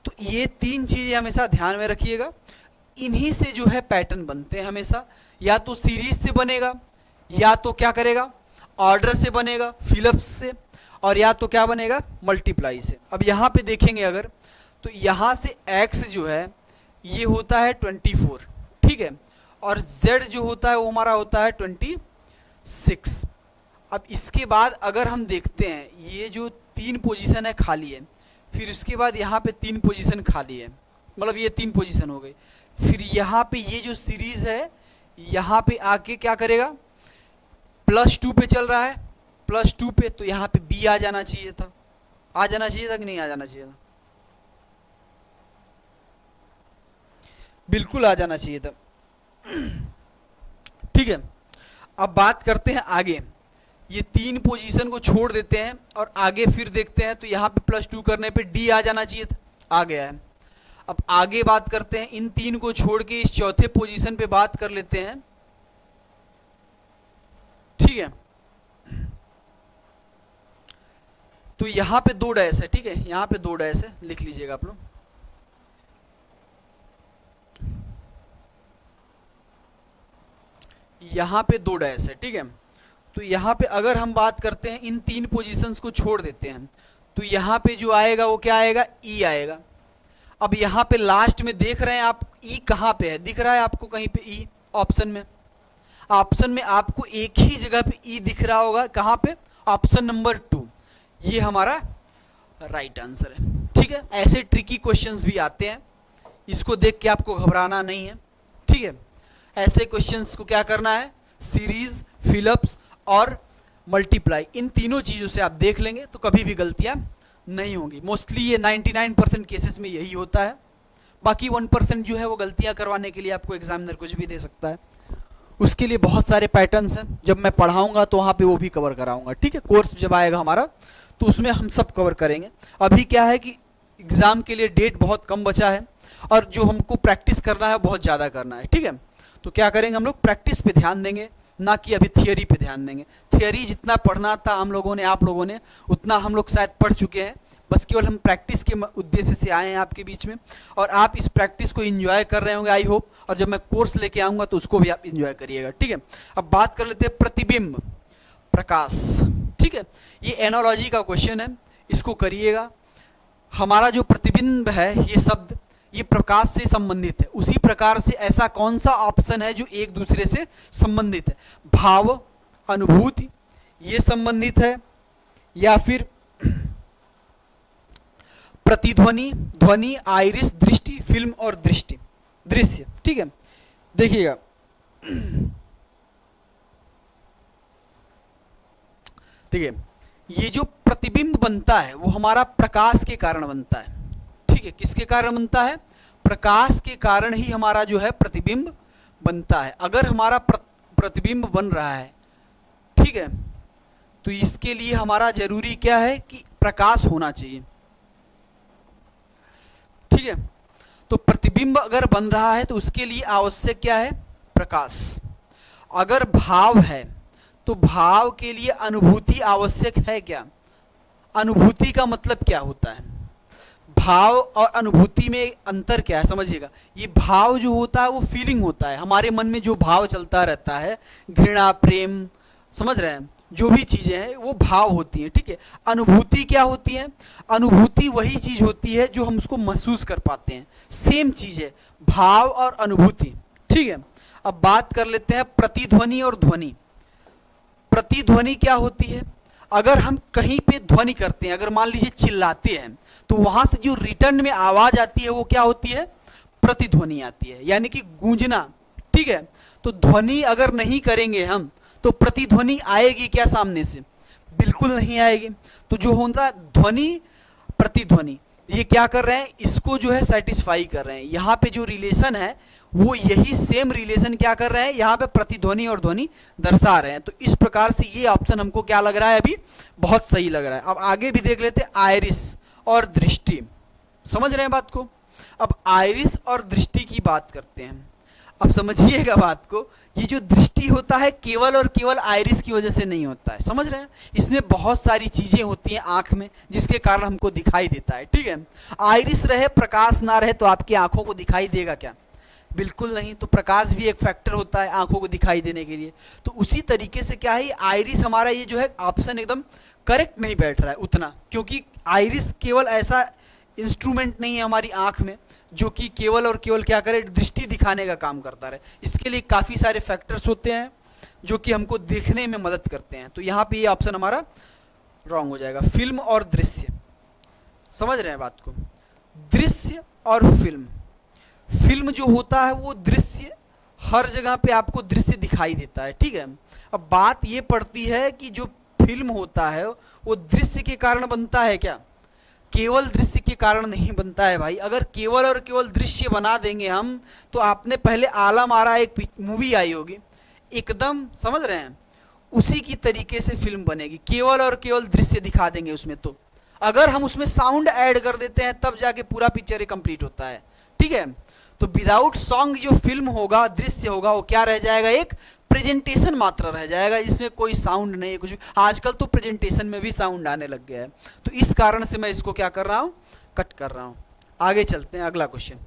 तो ये 3 चीज़ें हमेशा ध्यान में रखिएगा, इन्हीं से जो है पैटर्न बनते हैं हमेशा, या तो सीरीज से बनेगा, या तो क्या करेगा, ऑर्डर से बनेगा, फिलअप्स से, और या तो क्या बनेगा, मल्टीप्लाई से। अब यहाँ पे देखेंगे अगर, तो यहाँ से x जो है ये होता है 24, ठीक है, और z जो होता है वो हमारा होता है 26। अब इसके बाद अगर हम देखते हैं, ये जो 3 पोजीशन है खाली है, फिर उसके बाद यहाँ पे 3 पोजीशन खाली है, मतलब ये 3 पोजीशन हो गई, फिर यहाँ पे ये जो सीरीज है यहाँ पे आके क्या करेगा, +2 पे चल रहा है, +2 पे, तो यहाँ पे b आ जाना चाहिए था, आ जाना चाहिए था कि नहीं आ जाना चाहिए था, बिल्कुल आ जाना चाहिए था, ठीक है। अब बात करते हैं आगे, ये 3 पोजीशन को छोड़ देते हैं और आगे फिर देखते हैं, तो यहाँ पे +2 करने पे d आ जाना चाहिए था, आ गया है। अब आगे बात करते हैं, इन 3 को छोड़ के इस चौथे पोजीशन पे बात कर लेते हैं, ठीक है। तो यहाँ पे 2 डैश है, ठीक है, यहाँ पे 2 डैश है, लिख लीजिएगा आप लोग। यहाँ पे 2 डैश है, ठीक है। तो यहाँ पे अगर हम बात करते हैं, इन 3 पोजीशंस को छोड़ देते हैं, तो यहाँ पे जो आएगा वो क्या आएगा, ई आएगा। अब यहाँ पे लास्ट में देख रहे हैं आप, ई कहाँ पे है, दिख रहा है आपको कहीं पे ई ऑप्शन में? ऑप्शन में आपको एक ही जगह पे ई दिख रहा होगा, कहाँ पे, ऑप्शन नंबर 2, ये हमारा राइट आंसर है, ठीक है। ऐसे ट्रिकी क्वेश्चंस भी आते हैं, इसको देख के आपको घबराना नहीं है, ठीक है। ऐसे क्वेश्चंस को क्या करना है, सीरीज, फिलअप्स और मल्टीप्लाई, इन तीनों चीज़ों से आप देख लेंगे तो कभी भी गलतियां नहीं होंगी। मोस्टली ये 99% केसेस में यही होता है, बाकी 1% जो है वो गलतियां करवाने के लिए आपको एग्जामिनर कुछ भी दे सकता है। उसके लिए बहुत सारे पैटर्न्स हैं, जब मैं पढ़ाऊंगा तो वहाँ पे वो भी कवर कराऊंगा, ठीक है। कोर्स जब आएगा हमारा तो उसमें हम सब कवर करेंगे। अभी क्या है कि एग्ज़ाम के लिए डेट बहुत कम बचा है और जो हमको प्रैक्टिस करना है बहुत ज़्यादा करना है, ठीक है। तो क्या करेंगे, हम लोग प्रैक्टिस पे ध्यान देंगे, ना कि अभी थियरी पे ध्यान देंगे। थियरी जितना पढ़ना था हम लोगों ने, आप लोगों ने, उतना हम लोग शायद पढ़ चुके हैं, बस केवल हम प्रैक्टिस के उद्देश्य से आए हैं आपके बीच में, और आप इस प्रैक्टिस को एंजॉय कर रहे होंगे आई होप, और जब मैं कोर्स लेके आऊँगा तो उसको भी आप एंजॉय करिएगा, ठीक है। अब बात कर लेते हैं प्रतिबिंब, प्रकाश, ठीक है। ये एनालॉजी का क्वेश्चन है, इसको करिएगा। हमारा जो प्रतिबिंब है, ये शब्द, ये प्रकाश से संबंधित है। उसी प्रकार से ऐसा कौन सा ऑप्शन है जो एक दूसरे से संबंधित है? भाव, अनुभूति, ये संबंधित है, या फिर प्रतिध्वनि, ध्वनि, आइरिस, दृष्टि, फिल्म और दृष्टि, दृश्य, ठीक है। देखिएगा, ठीक है, ये जो प्रतिबिंब बनता है वो हमारा प्रकाश के कारण बनता है, ठीक है। किसके कारण बनता है? प्रकाश के कारण ही हमारा जो है प्रतिबिंब बनता है। अगर हमारा प्रतिबिंब बन रहा है, ठीक है, तो इसके लिए हमारा जरूरी क्या है कि प्रकाश होना चाहिए, ठीक है। तो प्रतिबिंब अगर बन रहा है तो उसके लिए आवश्यक क्या है? प्रकाश। अगर भाव है तो भाव के लिए अनुभूति आवश्यक है क्या? अनुभूति का मतलब क्या होता है? भाव और अनुभूति में अंतर क्या है, समझिएगा। ये भाव जो होता है वो फीलिंग होता है, हमारे मन में जो भाव चलता रहता है, घृणा, प्रेम, समझ रहे हैं, जो भी चीज़ें हैं वो भाव होती हैं, ठीक है। अनुभूति क्या होती है? अनुभूति वही चीज़ होती है जो हम उसको महसूस कर पाते हैं। सेम चीज़ है भाव और अनुभूति, ठीक है। अब बात कर लेते हैं प्रतिध्वनि और ध्वनि। प्रतिध्वनि क्या होती है? अगर हम कहीं पे ध्वनि करते हैं, अगर मान लीजिए चिल्लाते हैं, तो वहां से जो रिटर्न में आवाज आती है वो क्या होती है? प्रतिध्वनि आती है, यानी कि गूंजना, ठीक है। तो ध्वनि अगर नहीं करेंगे हम तो प्रतिध्वनि आएगी क्या सामने से? बिल्कुल नहीं आएगी। तो जो होता है ध्वनि, प्रतिध्वनि, ये क्या कर रहे हैं? इसको जो है सेटिस्फाई कर रहे हैं। यहाँ पे जो रिलेशन है वो यही सेम रिलेशन क्या कर रहे हैं? यहाँ पे प्रतिध्वनि और ध्वनि दर्शा रहे हैं। तो इस प्रकार से ये ऑप्शन हमको क्या लग रहा है? अभी बहुत सही लग रहा है। अब आगे भी देख लेते हैं, आइरिस और दृष्टि, समझ रहे हैं बात को। अब आइरिस और दृष्टि की बात करते हैं। अब समझिएगा बात को, ये जो दृष्टि होता है केवल और केवल आइरिस की वजह से नहीं होता है, समझ रहे हैं? इसमें बहुत सारी चीजें होती हैं आंख में जिसके कारण हमको दिखाई देता है, ठीक है। आइरिस रहे प्रकाश ना रहे तो आपकी आंखों को दिखाई देगा क्या? बिल्कुल नहीं। तो प्रकाश भी एक फैक्टर होता है आंखों को दिखाई देने के लिए। तो उसी तरीके से क्या है, आइरिस हमारा ये जो है ऑप्शन एकदम करेक्ट नहीं बैठ रहा है उतना, क्योंकि आइरिस केवल ऐसा इंस्ट्रूमेंट नहीं है हमारी आंख में जो कि केवल और केवल क्या करे, दृष्टि दिखाने का काम करता रहे। इसके लिए काफ़ी सारे फैक्टर्स होते हैं जो कि हमको देखने में मदद करते हैं। तो यहाँ पे ये ऑप्शन हमारा रॉन्ग हो जाएगा। फिल्म और दृश्य, समझ रहे हैं बात को? दृश्य और फिल्म, फिल्म जो होता है वो दृश्य, हर जगह पे आपको दृश्य दिखाई देता है, ठीक है। अब बात ये पड़ती है कि जो फिल्म होता है वो दृश्य के कारण बनता है क्या? केवल दृश्य के कारण नहीं बनता है भाई। अगर केवल और केवल दृश्य बना देंगे हम, तो आपने पहले आलम आरा एक मूवी आई होगी, एकदम समझ रहे हैं, उसी की तरीके से फिल्म बनेगी। केवल और केवल दृश्य दिखा देंगे उसमें, तो अगर हम उसमें साउंड ऐड कर देते हैं तब जाके पूरा पिक्चर कंप्लीट होता है, ठीक है। तो विदाउट सॉन्ग जो फिल्म होगा, दृश्य होगा, वो क्या रह जाएगा, एक प्रेजेंटेशन मात्र रह जाएगा, इसमें कोई साउंड नहीं है कुछ भी। आजकल तो प्रेजेंटेशन में भी साउंड आने लग गया है, तो इस कारण से मैं इसको क्या कर रहा हूं, कट कर रहा हूं। आगे चलते हैं, अगला क्वेश्चन।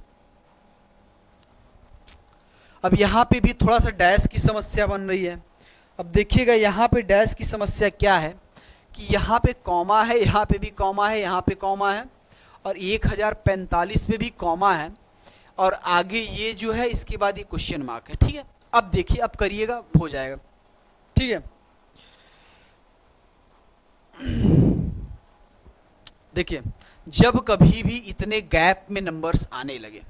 अब यहां पे भी थोड़ा सा डैश की समस्या बन रही है। अब देखिएगा यहाँ पे डैश की समस्या क्या है कि यहाँ पे कॉमा है, यहाँ पे भी कॉमा है, यहाँ पे कॉमा है, और 1045 पे भी कॉमा है, और आगे ये जो है इसके बाद ये क्वेश्चन मार्क है, ठीक है। अब देखिए, अब करिएगा, हो जाएगा, ठीक है। देखिए, जब कभी भी इतने गैप में नंबर्स आने लगे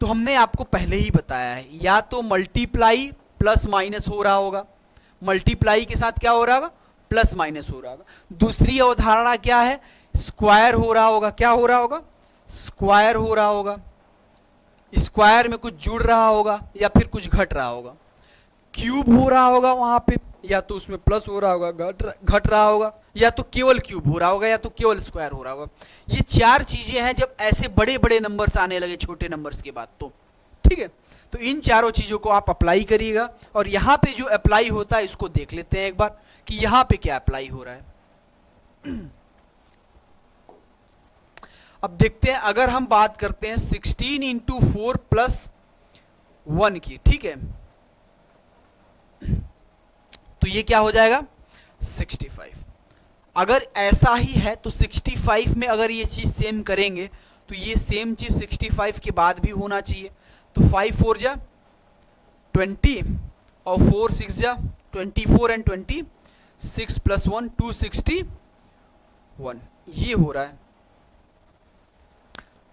तो हमने आपको पहले ही बताया है, या तो मल्टीप्लाई प्लस माइनस हो रहा होगा, मल्टीप्लाई के साथ क्या हो रहा होगा, प्लस माइनस हो रहा होगा। दूसरी अवधारणा क्या है, स्क्वायर हो रहा होगा। क्या हो रहा होगा, स्क्वायर हो रहा होगा। स्क्वायर में कुछ जुड़ रहा होगा या फिर कुछ घट रहा होगा। क्यूब हो रहा होगा वहां पे, या तो उसमें प्लस हो रहा होगा, घट रहा होगा, या तो केवल क्यूब हो रहा होगा, या तो केवल स्क्वायर हो रहा होगा। ये चार चीजें हैं जब ऐसे बड़े बड़े नंबर्स आने लगे छोटे नंबर्स के बाद, तो ठीक है। तो इन चारों चीजों को आप अप्लाई करिएगा, और यहाँ पे जो अप्लाई होता है इसको देख लेते हैं एक बार कि यहाँ पे क्या अप्लाई हो रहा है। अब देखते हैं, अगर हम बात करते हैं 16 इंटू 4 प्लस 1 की, ठीक है, तो ये क्या हो जाएगा, 65। अगर ऐसा ही है तो 65 में अगर ये चीज सेम करेंगे तो ये सेम चीज 65 के बाद भी होना चाहिए। तो 5 4 जा 20 और 4 6 जा 24 एंड 26 प्लस 1 261, ये हो रहा है।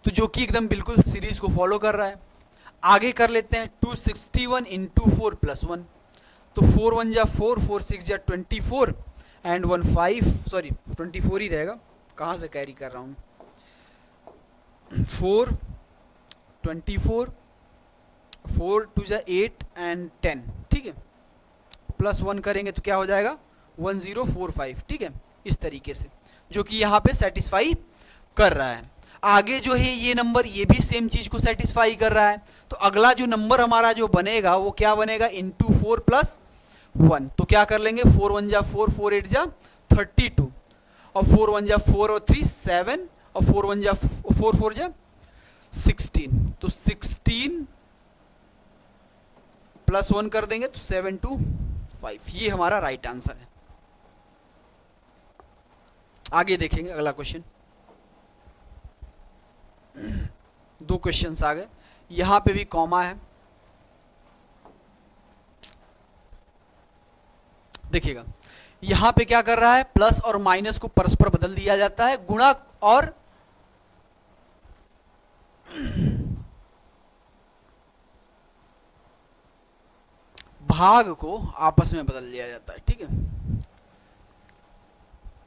तो जो कि एकदम बिल्कुल सीरीज को फॉलो कर रहा है। आगे कर लेते हैं 261 इंटू 4 प्लस 1, तो 4 1 जा 4, 4 6 जा 24 एंड 1 5, सॉरी 24 ही रहेगा, कहाँ से कैरी कर रहा हूँ, 4 24 4 2 जा 8 एंड 10, ठीक है, प्लस 1 करेंगे तो क्या हो जाएगा 1045, ठीक है, इस तरीके से, जो कि यहाँ पे सेटिस्फाई कर रहा है। आगे जो है ये नंबर, ये भी सेम चीज को सेटिस्फाई कर रहा है। तो अगला जो नंबर हमारा जो बनेगा वो क्या बनेगा, इंटू 4 प्लस 1। तो क्या कर लेंगे, 4 1 जा 4, 4 8 जा 32, और 4 1 जा 4 और 3 7, और 4 1 जा 4 4 जा 16। तो 16 प्लस 1 कर देंगे तो 7 2 5, ये हमारा राइट आंसर है। आगे देखेंगे अगला क्वेश्चन। दो क्वेश्चंस आ गए, यहां पे भी कॉमा है। देखिएगा यहां पे क्या कर रहा है, प्लस और माइनस को परस्पर बदल दिया जाता है, गुणा और भाग को आपस में बदल दिया जाता है, ठीक है।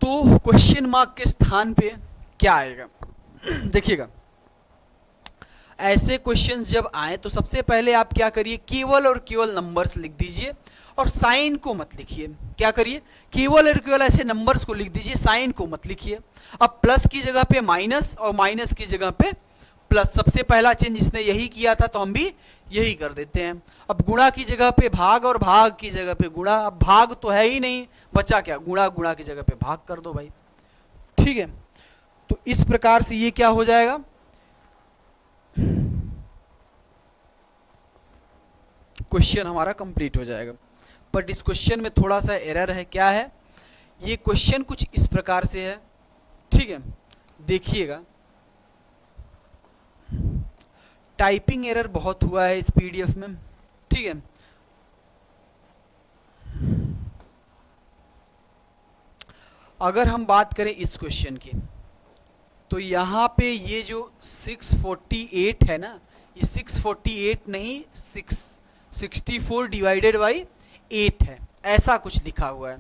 तो क्वेश्चन मार्क के स्थान पे क्या आएगा, देखिएगा ऐसे क्वेश्चंस जब आए तो सबसे पहले आप क्या करिए, केवल और केवल नंबर्स लिख दीजिए और साइन को मत लिखिए। क्या करिए, केवल और केवल ऐसे नंबर्स को लिख दीजिए, साइन को मत लिखिए। अब प्लस की जगह पे माइनस और माइनस की जगह पे प्लस, सबसे पहला चेंज इसने यही किया था तो हम भी यही कर देते हैं। अब गुणा की जगह पे भाग और भाग की जगह पे गुणा, अब भाग तो है ही नहीं, बचा क्या, गुणा, गुणा की जगह पे भाग कर दो भाई, ठीक है। तो इस प्रकार से ये क्या हो जाएगा, क्वेश्चन हमारा कंप्लीट हो जाएगा। बट इस क्वेश्चन में थोड़ा सा एरर है, क्या है, ये क्वेश्चन कुछ इस प्रकार से है, ठीक है, देखिएगा। टाइपिंग एरर बहुत हुआ है इस पीडीएफ में, ठीक है। अगर हम बात करें इस क्वेश्चन की, तो यहाँ पे ये जो 648 है ना, ये 648 नहीं 64 डिवाइडेड बाई 8 है, ऐसा कुछ लिखा हुआ है,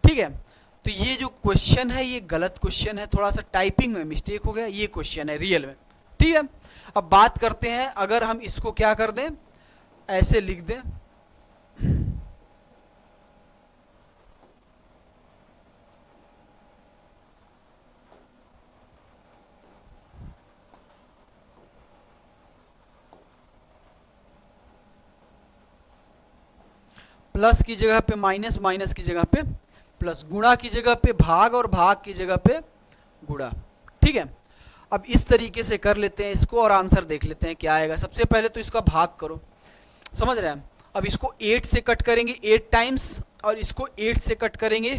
ठीक है। तो ये जो क्वेश्चन है ये गलत क्वेश्चन है, थोड़ा सा टाइपिंग में मिस्टेक हो गया, ये क्वेश्चन है रियल में, ठीक है। अब बात करते हैं, अगर हम इसको क्या कर दें, ऐसे लिख दें, प्लस की जगह पे माइनस, माइनस की जगह पे प्लस, गुणा की जगह पे भाग और भाग की जगह पे गुणा, ठीक है। अब इस तरीके से कर लेते हैं इसको और आंसर देख लेते हैं क्या आएगा। सबसे पहले तो इसका भाग करो, समझ रहे हैं। अब इसको 8 से कट करेंगे 8 टाइम्स, और इसको 8 से कट करेंगे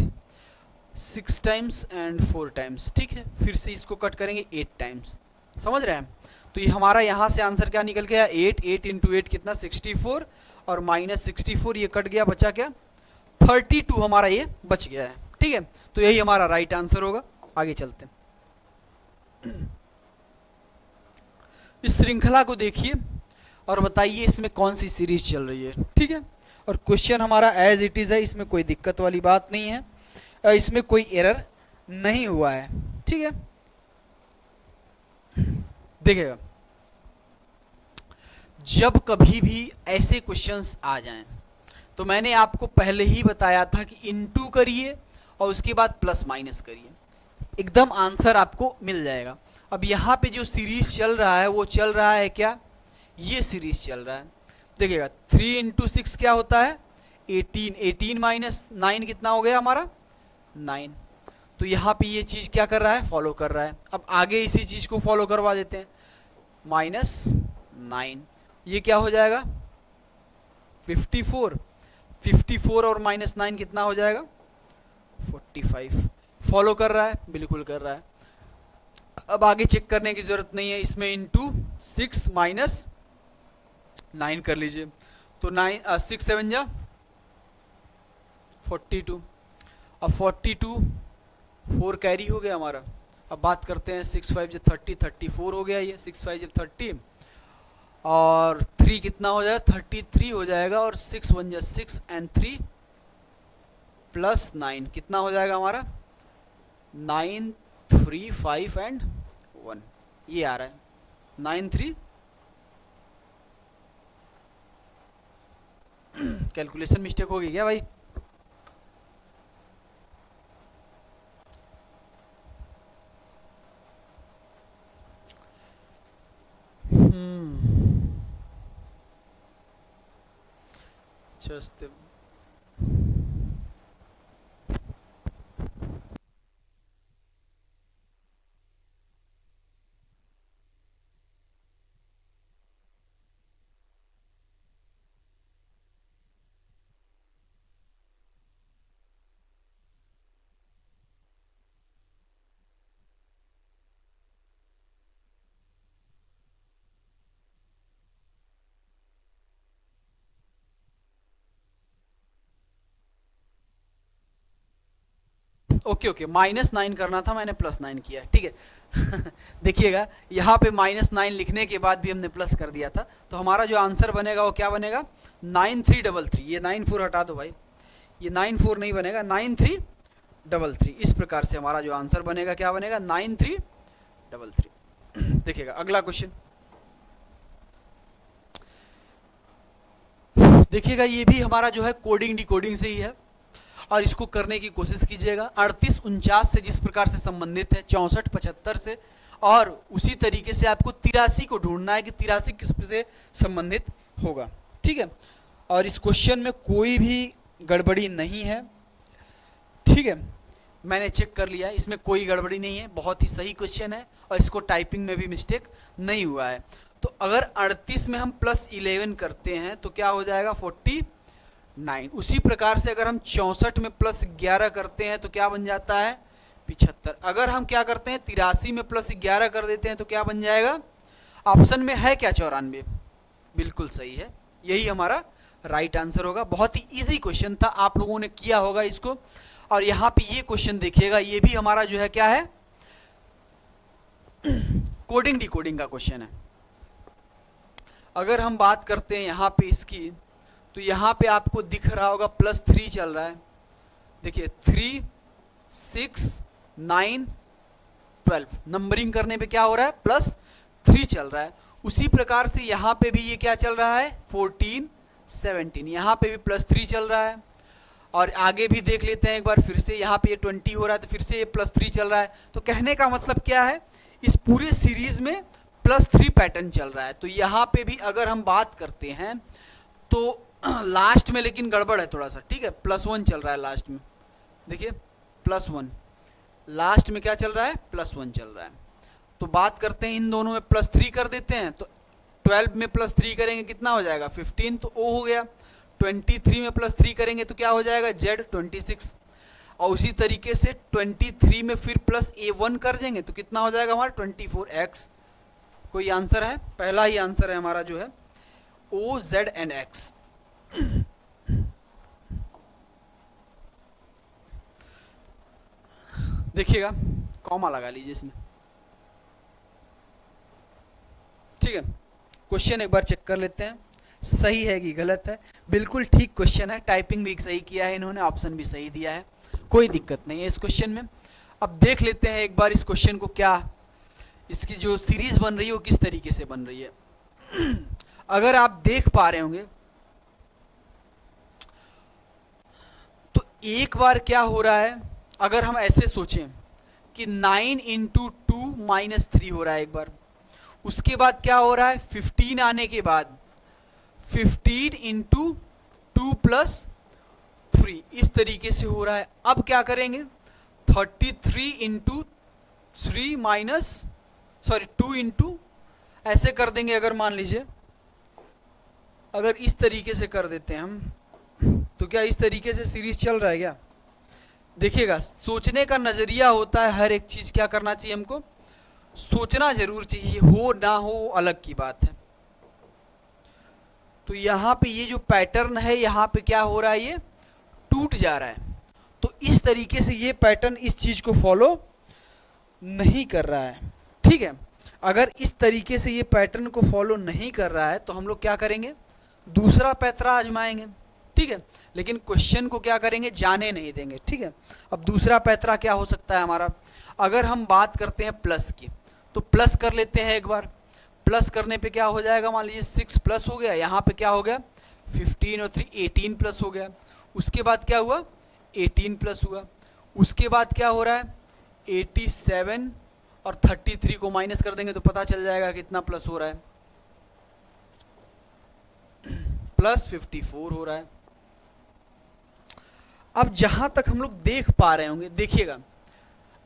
6 टाइम्स एंड 4 टाइम्स, ठीक है। फिर से इसको कट करेंगे 8 टाइम्स, समझ रहे हैं। तो ये हमारा यहाँ से आंसर क्या निकल गया, 8 इंटू 8 कितना 64, और माइनस 64 ये कट गया, बचा क्या 32 हमारा ये बच गया है, ठीक है। तो यही हमारा राइट आंसर होगा। आगे चलते हैं, इस श्रृंखला को देखिए और बताइए इसमें कौन सी सीरीज चल रही है, ठीक है। और क्वेश्चन हमारा एज इट इज है, इसमें कोई दिक्कत वाली बात नहीं है, इसमें कोई एरर नहीं हुआ है, ठीक है। देखिएगा, जब कभी भी ऐसे क्वेश्चंस आ जाएं तो मैंने आपको पहले ही बताया था कि इनटू करिए और उसके बाद प्लस माइनस करिए, एकदम आंसर आपको मिल जाएगा। अब यहाँ पे जो सीरीज चल रहा है वो चल रहा है क्या, ये सीरीज चल रहा है। देखिएगा 3 इंटू 6 क्या होता है 18, 18 माइनस 9 कितना हो गया हमारा 9। तो यहाँ पे ये चीज़ क्या कर रहा है, फॉलो कर रहा है। अब आगे इसी चीज़ को फॉलो करवा देते हैं, माइनस 9, ये क्या हो जाएगा 54, 54 और माइनस 9 कितना हो जाएगा 45। फॉलो कर रहा है, बिल्कुल कर रहा है। अब आगे चेक करने की जरूरत नहीं है, इसमें इंटू 6 माइनस 9 कर लीजिए, तो 6 7 जा 42, अब 42 4 कैरी हो गया हमारा। अब बात करते हैं 6 5 जब 30, 34 हो गया ये, 6 5 जब 30, और 3 कितना हो जाएगा 33 हो जाएगा, और 6 1 जा 6 एंड 3 प्लस 9 कितना हो जाएगा हमारा 9 3 5 एंड 1, ये आ रहा है 9 3। कैलकुलेशन मिस्टेक होगी क्या भाई, just ओके ओके, माइनस 9 करना था, मैंने प्लस 9 किया, ठीक है। देखिएगा यहाँ पे माइनस 9 लिखने के बाद भी हमने प्लस कर दिया था, तो हमारा जो आंसर बनेगा वो क्या बनेगा 9333। ये 94 हटा दो भाई, ये 94 नहीं बनेगा 9333। इस प्रकार से हमारा जो आंसर बनेगा क्या बनेगा 9333। देखिएगा अगला क्वेश्चन, देखिएगा ये भी हमारा जो है कोडिंग डिकोडिंग से ही है, और इसको करने की कोशिश कीजिएगा। 38 49 से जिस प्रकार से संबंधित है, 64 75 से और उसी तरीके से आपको 83 को ढूंढना है कि 83 किस से संबंधित होगा, ठीक है। और इस क्वेश्चन में कोई भी गड़बड़ी नहीं है, ठीक है, मैंने चेक कर लिया, इसमें कोई गड़बड़ी नहीं है, बहुत ही सही क्वेश्चन है और इसको टाइपिंग में भी मिस्टेक नहीं हुआ है। तो अगर 38 में हम +11 करते हैं तो क्या हो जाएगा 49। उसी प्रकार से अगर हम 64 में +11 करते हैं तो क्या बन जाता है 75। अगर हम क्या करते हैं 83 में +11 कर देते हैं तो क्या बन जाएगा, ऑप्शन में है क्या 94, बिल्कुल सही है, यही हमारा राइट आंसर होगा। बहुत ही इजी क्वेश्चन था, आप लोगों ने किया होगा इसको। और यहाँ पे ये क्वेश्चन देखिएगा, ये भी हमारा जो है क्या है, कोडिंग डिकोडिंग का क्वेश्चन है। अगर हम बात करते हैं यहाँ पे इसकी, तो यहाँ पे आपको दिख रहा होगा +3 चल रहा है, देखिए 3, 6, 9, 12 नंबरिंग करने पे क्या हो रहा है +3 चल रहा है। उसी प्रकार से यहाँ पे भी ये क्या चल रहा है 14, 17, यहाँ पे भी +3 चल रहा है। और आगे भी देख लेते हैं एक बार फिर से, यहाँ पे ये 20 हो रहा है तो फिर से ये +3 चल रहा है। तो कहने का मतलब क्या है, इस पूरे सीरीज में +3 पैटर्न चल रहा है। तो यहाँ पे भी अगर हम बात करते हैं तो लास्ट में लेकिन गड़बड़ है थोड़ा सा, ठीक है, +1 चल रहा है लास्ट में, देखिए +1 लास्ट में क्या चल रहा है +1 चल रहा है। तो बात करते हैं इन दोनों में +3 कर देते हैं, तो 12 में +3 करेंगे कितना हो जाएगा 15, तो O हो गया। 23 में +3 करेंगे तो क्या हो जाएगा Z 26। और उसी तरीके से 23 में फिर +A1 कर देंगे तो कितना हो जाएगा हमारा 24X। कोई आंसर है, पहला ही आंसर है हमारा जो है O, Z एंड X। देखिएगा कॉमा लगा लीजिए इसमें, ठीक है। क्वेश्चन एक बार चेक कर लेते हैं सही है कि गलत है। बिल्कुल ठीक क्वेश्चन है, टाइपिंग भी सही किया है इन्होंने, ऑप्शन भी सही दिया है, कोई दिक्कत नहीं है इस क्वेश्चन में। अब देख लेते हैं एक बार इस क्वेश्चन को, क्या इसकी जो सीरीज बन रही है वो किस तरीके से बन रही है। अगर आप देख पा रहे होंगे तो एक बार क्या हो रहा है, अगर हम ऐसे सोचें कि 9 × 2 - 3 हो रहा है एक बार, उसके बाद क्या हो रहा है 15 आने के बाद 15 × 2 + 3 इस तरीके से हो रहा है। अब क्या करेंगे 33 × 3 2 ऐसे कर देंगे। अगर मान लीजिए अगर इस तरीके से कर देते हैं हम, तो क्या इस तरीके से सीरीज चल रहा है क्या। देखिएगा सोचने का नज़रिया होता है, हर एक चीज़ क्या करना चाहिए हमको, सोचना जरूर चाहिए, हो ना हो अलग की बात है। तो यहाँ पे ये जो पैटर्न है यहाँ पे क्या हो रहा है, ये टूट जा रहा है। तो इस तरीके से ये पैटर्न इस चीज़ को फॉलो नहीं कर रहा है, ठीक है। अगर इस तरीके से ये पैटर्न को फॉलो नहीं कर रहा है तो हम लोग क्या करेंगे, दूसरा पैतरा आजमाएंगे, ठीक है। लेकिन क्वेश्चन को क्या करेंगे, जाने नहीं देंगे, ठीक है। अब दूसरा पैतरा क्या हो सकता है हमारा, अगर हम बात करते हैं प्लस की, तो प्लस कर लेते हैं एक बार। प्लस करने पे क्या हो जाएगा, मान लीजिए 6 प्लस हो गया, यहाँ पे क्या हो गया 15 और 3 18 प्लस हो गया। उसके बाद क्या हुआ 18 प्लस हुआ। उसके बाद क्या हो रहा है 87 और 33 को माइनस कर देंगे तो पता चल जाएगा कितना प्लस हो रहा है, +54 हो रहा है। अब जहां तक हम लोग देख पा रहे होंगे, देखिएगा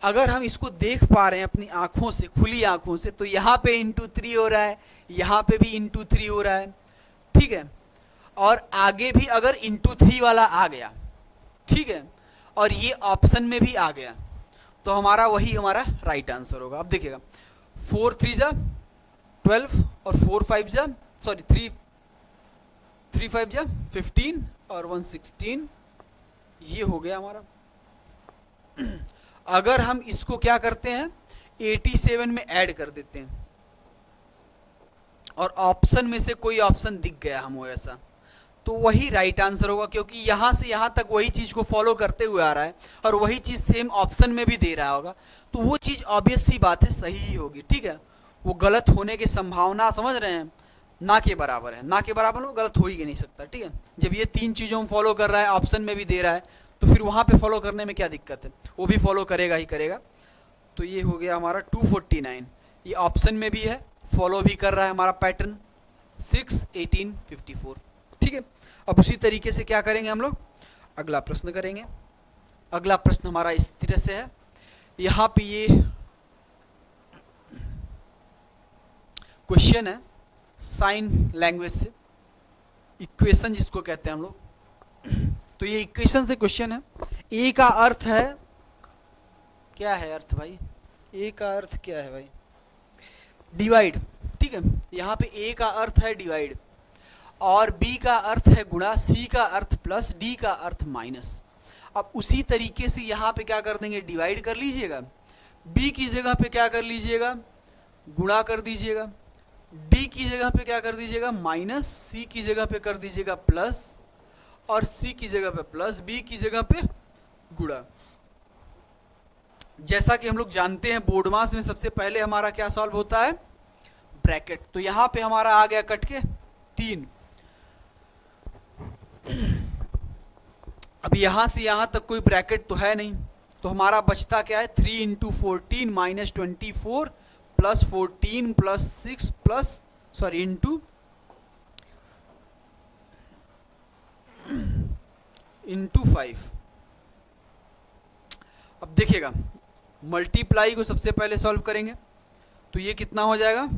अगर हम इसको देख पा रहे हैं अपनी आंखों से, खुली आंखों से, तो यहाँ पे ×3 हो रहा है, यहाँ पे भी ×3 हो रहा है, ठीक है। और आगे भी अगर ×3 वाला आ गया, ठीक है, और ये ऑप्शन में भी आ गया तो हमारा वही हमारा राइट आंसर होगा। अब देखिएगा 4 3 जा 12 और 4 5 जा 3 5 जा 15 और 1 16, ये हो गया हमारा। अगर हम इसको क्या करते हैं 87 में ऐड कर देते हैं और ऑप्शन में से कोई ऑप्शन दिख गया हमको ऐसा, तो वही राइट आंसर होगा, क्योंकि यहाँ से यहाँ तक वही चीज़ को फॉलो करते हुए आ रहा है और वही चीज़ सेम ऑप्शन में भी दे रहा होगा, तो वो चीज़ ऑब्वियस सी बात है सही ही होगी, ठीक है। वो गलत होने की संभावना समझ रहे हैं ना के बराबर है, ना के बराबर वो गलत हो ही नहीं सकता, ठीक है। जब ये 3 चीज़ों में फॉलो कर रहा है, ऑप्शन में भी दे रहा है, तो फिर वहाँ पे फॉलो करने में क्या दिक्कत है, वो भी फॉलो करेगा ही करेगा। तो ये हो गया हमारा 249। ये ऑप्शन में भी है, फॉलो भी कर रहा है हमारा पैटर्न 6, 18, 54। ठीक है, अब उसी तरीके से क्या करेंगे हम लोग, अगला प्रश्न करेंगे। अगला प्रश्न हमारा इस तरह से है, यहाँ पे ये क्वेश्चन है साइन लैंग्वेज से, इक्वेशन जिसको कहते हैं हम लोग। तो ये इक्वेशन से क्वेश्चन है। ए का अर्थ है, क्या है अर्थ भाई, ए का अर्थ क्या है भाई, डिवाइड। ठीक है, यहाँ पे ए का अर्थ है डिवाइड, और बी का अर्थ है गुणा, सी का अर्थ प्लस, डी का अर्थ माइनस। अब उसी तरीके से यहाँ पे क्या कर देंगे, डिवाइड कर लीजिएगा, बी की जगह पे क्या कर लीजिएगा, गुणा कर दीजिएगा, डी की जगह पे क्या कर दीजिएगा माइनस, सी की जगह पे कर दीजिएगा प्लस, और सी की जगह पे प्लस, बी की जगह पे गुणा। जैसा कि हम लोग जानते हैं बोर्ड मास में सबसे पहले हमारा क्या सॉल्व होता है, ब्रैकेट। तो यहां पे हमारा आ गया कट के 3। अब यहां से यहां तक कोई ब्रैकेट तो है नहीं, तो हमारा बचता क्या है, 3 into 14 minus 24 plus 14 plus 6 plus sorry into 5। अब देखिएगा, मल्टीप्लाई को सबसे पहले सॉल्व करेंगे तो ये कितना हो जाएगा,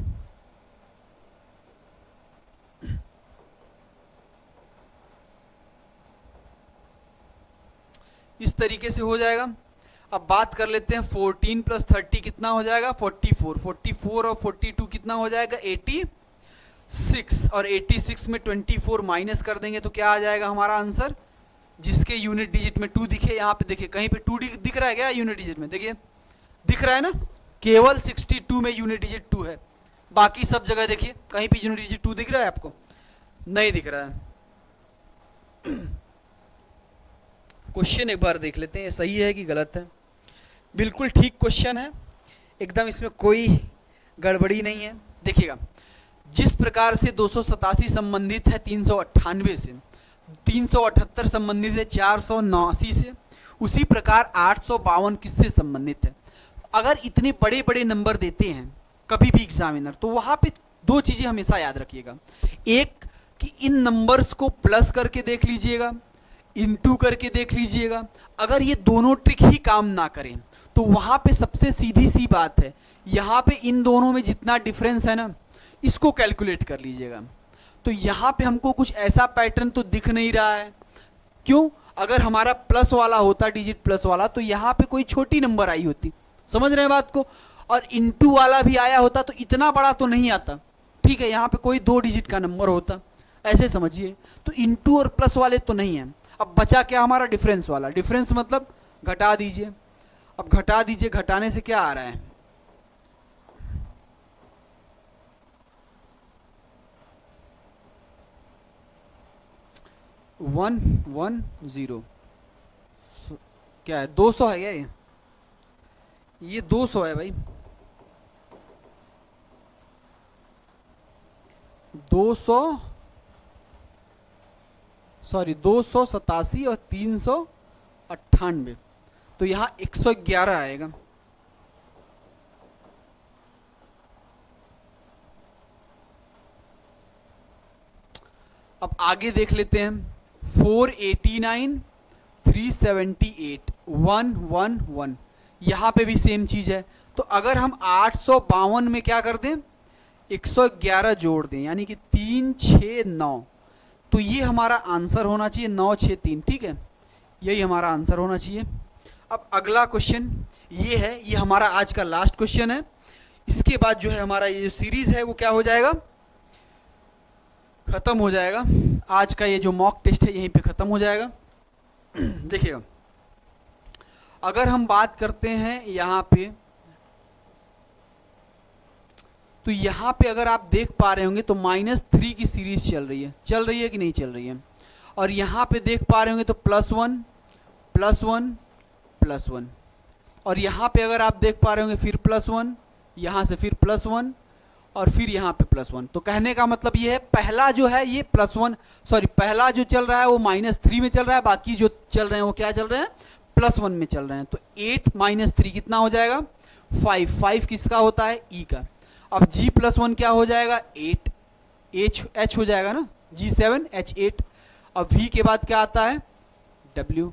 इस तरीके से हो जाएगा। अब बात कर लेते हैं 14 प्लस 30 कितना हो जाएगा, 44। 44 और 42 कितना हो जाएगा, 86। और 86 में 24 माइनस कर देंगे तो क्या आ जाएगा हमारा आंसर, जिसके यूनिट डिजिट में 2 दिखे। यहाँ पे देखिए कहीं पे 2 दिख रहा है क्या यूनिट डिजिट में, देखिए दिख रहा है ना, केवल 62 में यूनिट डिजिट 2 है, बाकी सब जगह देखिए कहीं पे यूनिट डिजिट 2 दिख रहा है आपको, नहीं दिख रहा है। क्वेश्चन एक बार देख लेते हैं ये सही है कि गलत है। बिल्कुल ठीक क्वेश्चन है, एकदम इसमें कोई गड़बड़ी नहीं है। देखिएगा, जिस प्रकार से 287 संबंधित है 398 से, 378 संबंधित है 479 से, उसी प्रकार 852 किससे संबंधित है। अगर इतने बड़े बड़े नंबर देते हैं कभी भी एग्जामिनर, तो वहां पे 2 चीजें हमेशा याद रखिएगा। एक कि इन नंबर्स को प्लस करके देख लीजिएगा, इनटू करके देख लीजिएगा। अगर ये दोनों ट्रिक ही काम ना करें तो वहां पे सबसे सीधी सी बात है, यहाँ पे इन दोनों में जितना डिफरेंस है ना, इसको कैलकुलेट कर लीजिएगा। तो यहाँ पे हमको कुछ ऐसा पैटर्न तो दिख नहीं रहा है। क्यों? अगर हमारा प्लस वाला होता, डिजिट प्लस वाला, तो यहाँ पे कोई छोटी नंबर आई होती, समझ रहे हैं बात को, और इनटू वाला भी आया होता तो इतना बड़ा तो नहीं आता। ठीक है, यहाँ पे कोई 2 डिजिट का नंबर होता, ऐसे समझिए। तो इनटू और प्लस वाले तो नहीं है। अब बचा क्या हमारा, डिफरेंस वाला। डिफरेंस मतलब घटा दीजिए। अब घटा दीजिए, घटाने से क्या आ रहा है, वन 1 0 क्या है, 200 है क्या ये 200 है भाई, 287 और 398, तो यहाँ 111 आएगा। अब आगे देख लेते हैं, 489 378 111, यहाँ पे भी सेम चीज है। तो अगर हम 852 में क्या कर दें, 111 जोड़ दें, यानी कि 369, तो ये हमारा आंसर होना चाहिए 963। ठीक है, यही हमारा आंसर होना चाहिए। अब अगला क्वेश्चन ये है, ये हमारा आज का लास्ट क्वेश्चन है। इसके बाद जो है हमारा ये जो सीरीज है वो क्या हो जाएगा, खत्म हो जाएगा। आज का ये जो मॉक टेस्ट है यहीं पे खत्म हो जाएगा। देखिएगा, अगर हम बात करते हैं यहाँ पे, तो यहाँ पे अगर आप देख पा रहे होंगे तो -3 की सीरीज चल रही है कि नहीं चल रही है। और यहाँ पे देख पा रहे होंगे तो +1 +1 +1, और यहाँ पे अगर आप देख पा रहे होंगे फिर +1, यहाँ से फिर +1, और फिर यहाँ पे +1। तो कहने का मतलब ये है, पहला जो है ये पहला जो चल रहा है वो -3 में चल रहा है, बाकी जो चल रहे हैं वो क्या चल रहे हैं, +1 में चल रहे हैं। तो 8 - 3 कितना हो जाएगा, 5 किसका होता है, ई का। अब G+1 क्या हो जाएगा, 8 H हो जाएगा ना, G7 H8। अब V के बाद क्या आता है, W।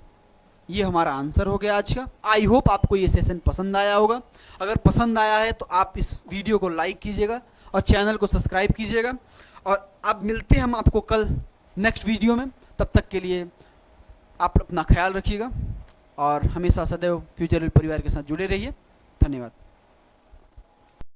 ये हमारा आंसर हो गया आज का। आई होप आपको ये सेशन पसंद आया होगा। अगर पसंद आया है तो आप इस वीडियो को लाइक कीजिएगा और चैनल को सब्सक्राइब कीजिएगा। और अब मिलते हैं हम आपको कल नेक्स्ट वीडियो में। तब तक के लिए आप अपना ख्याल रखिएगा और हमेशा सदैव फ्यूचर परिवार के साथ जुड़े रहिए। धन्यवाद।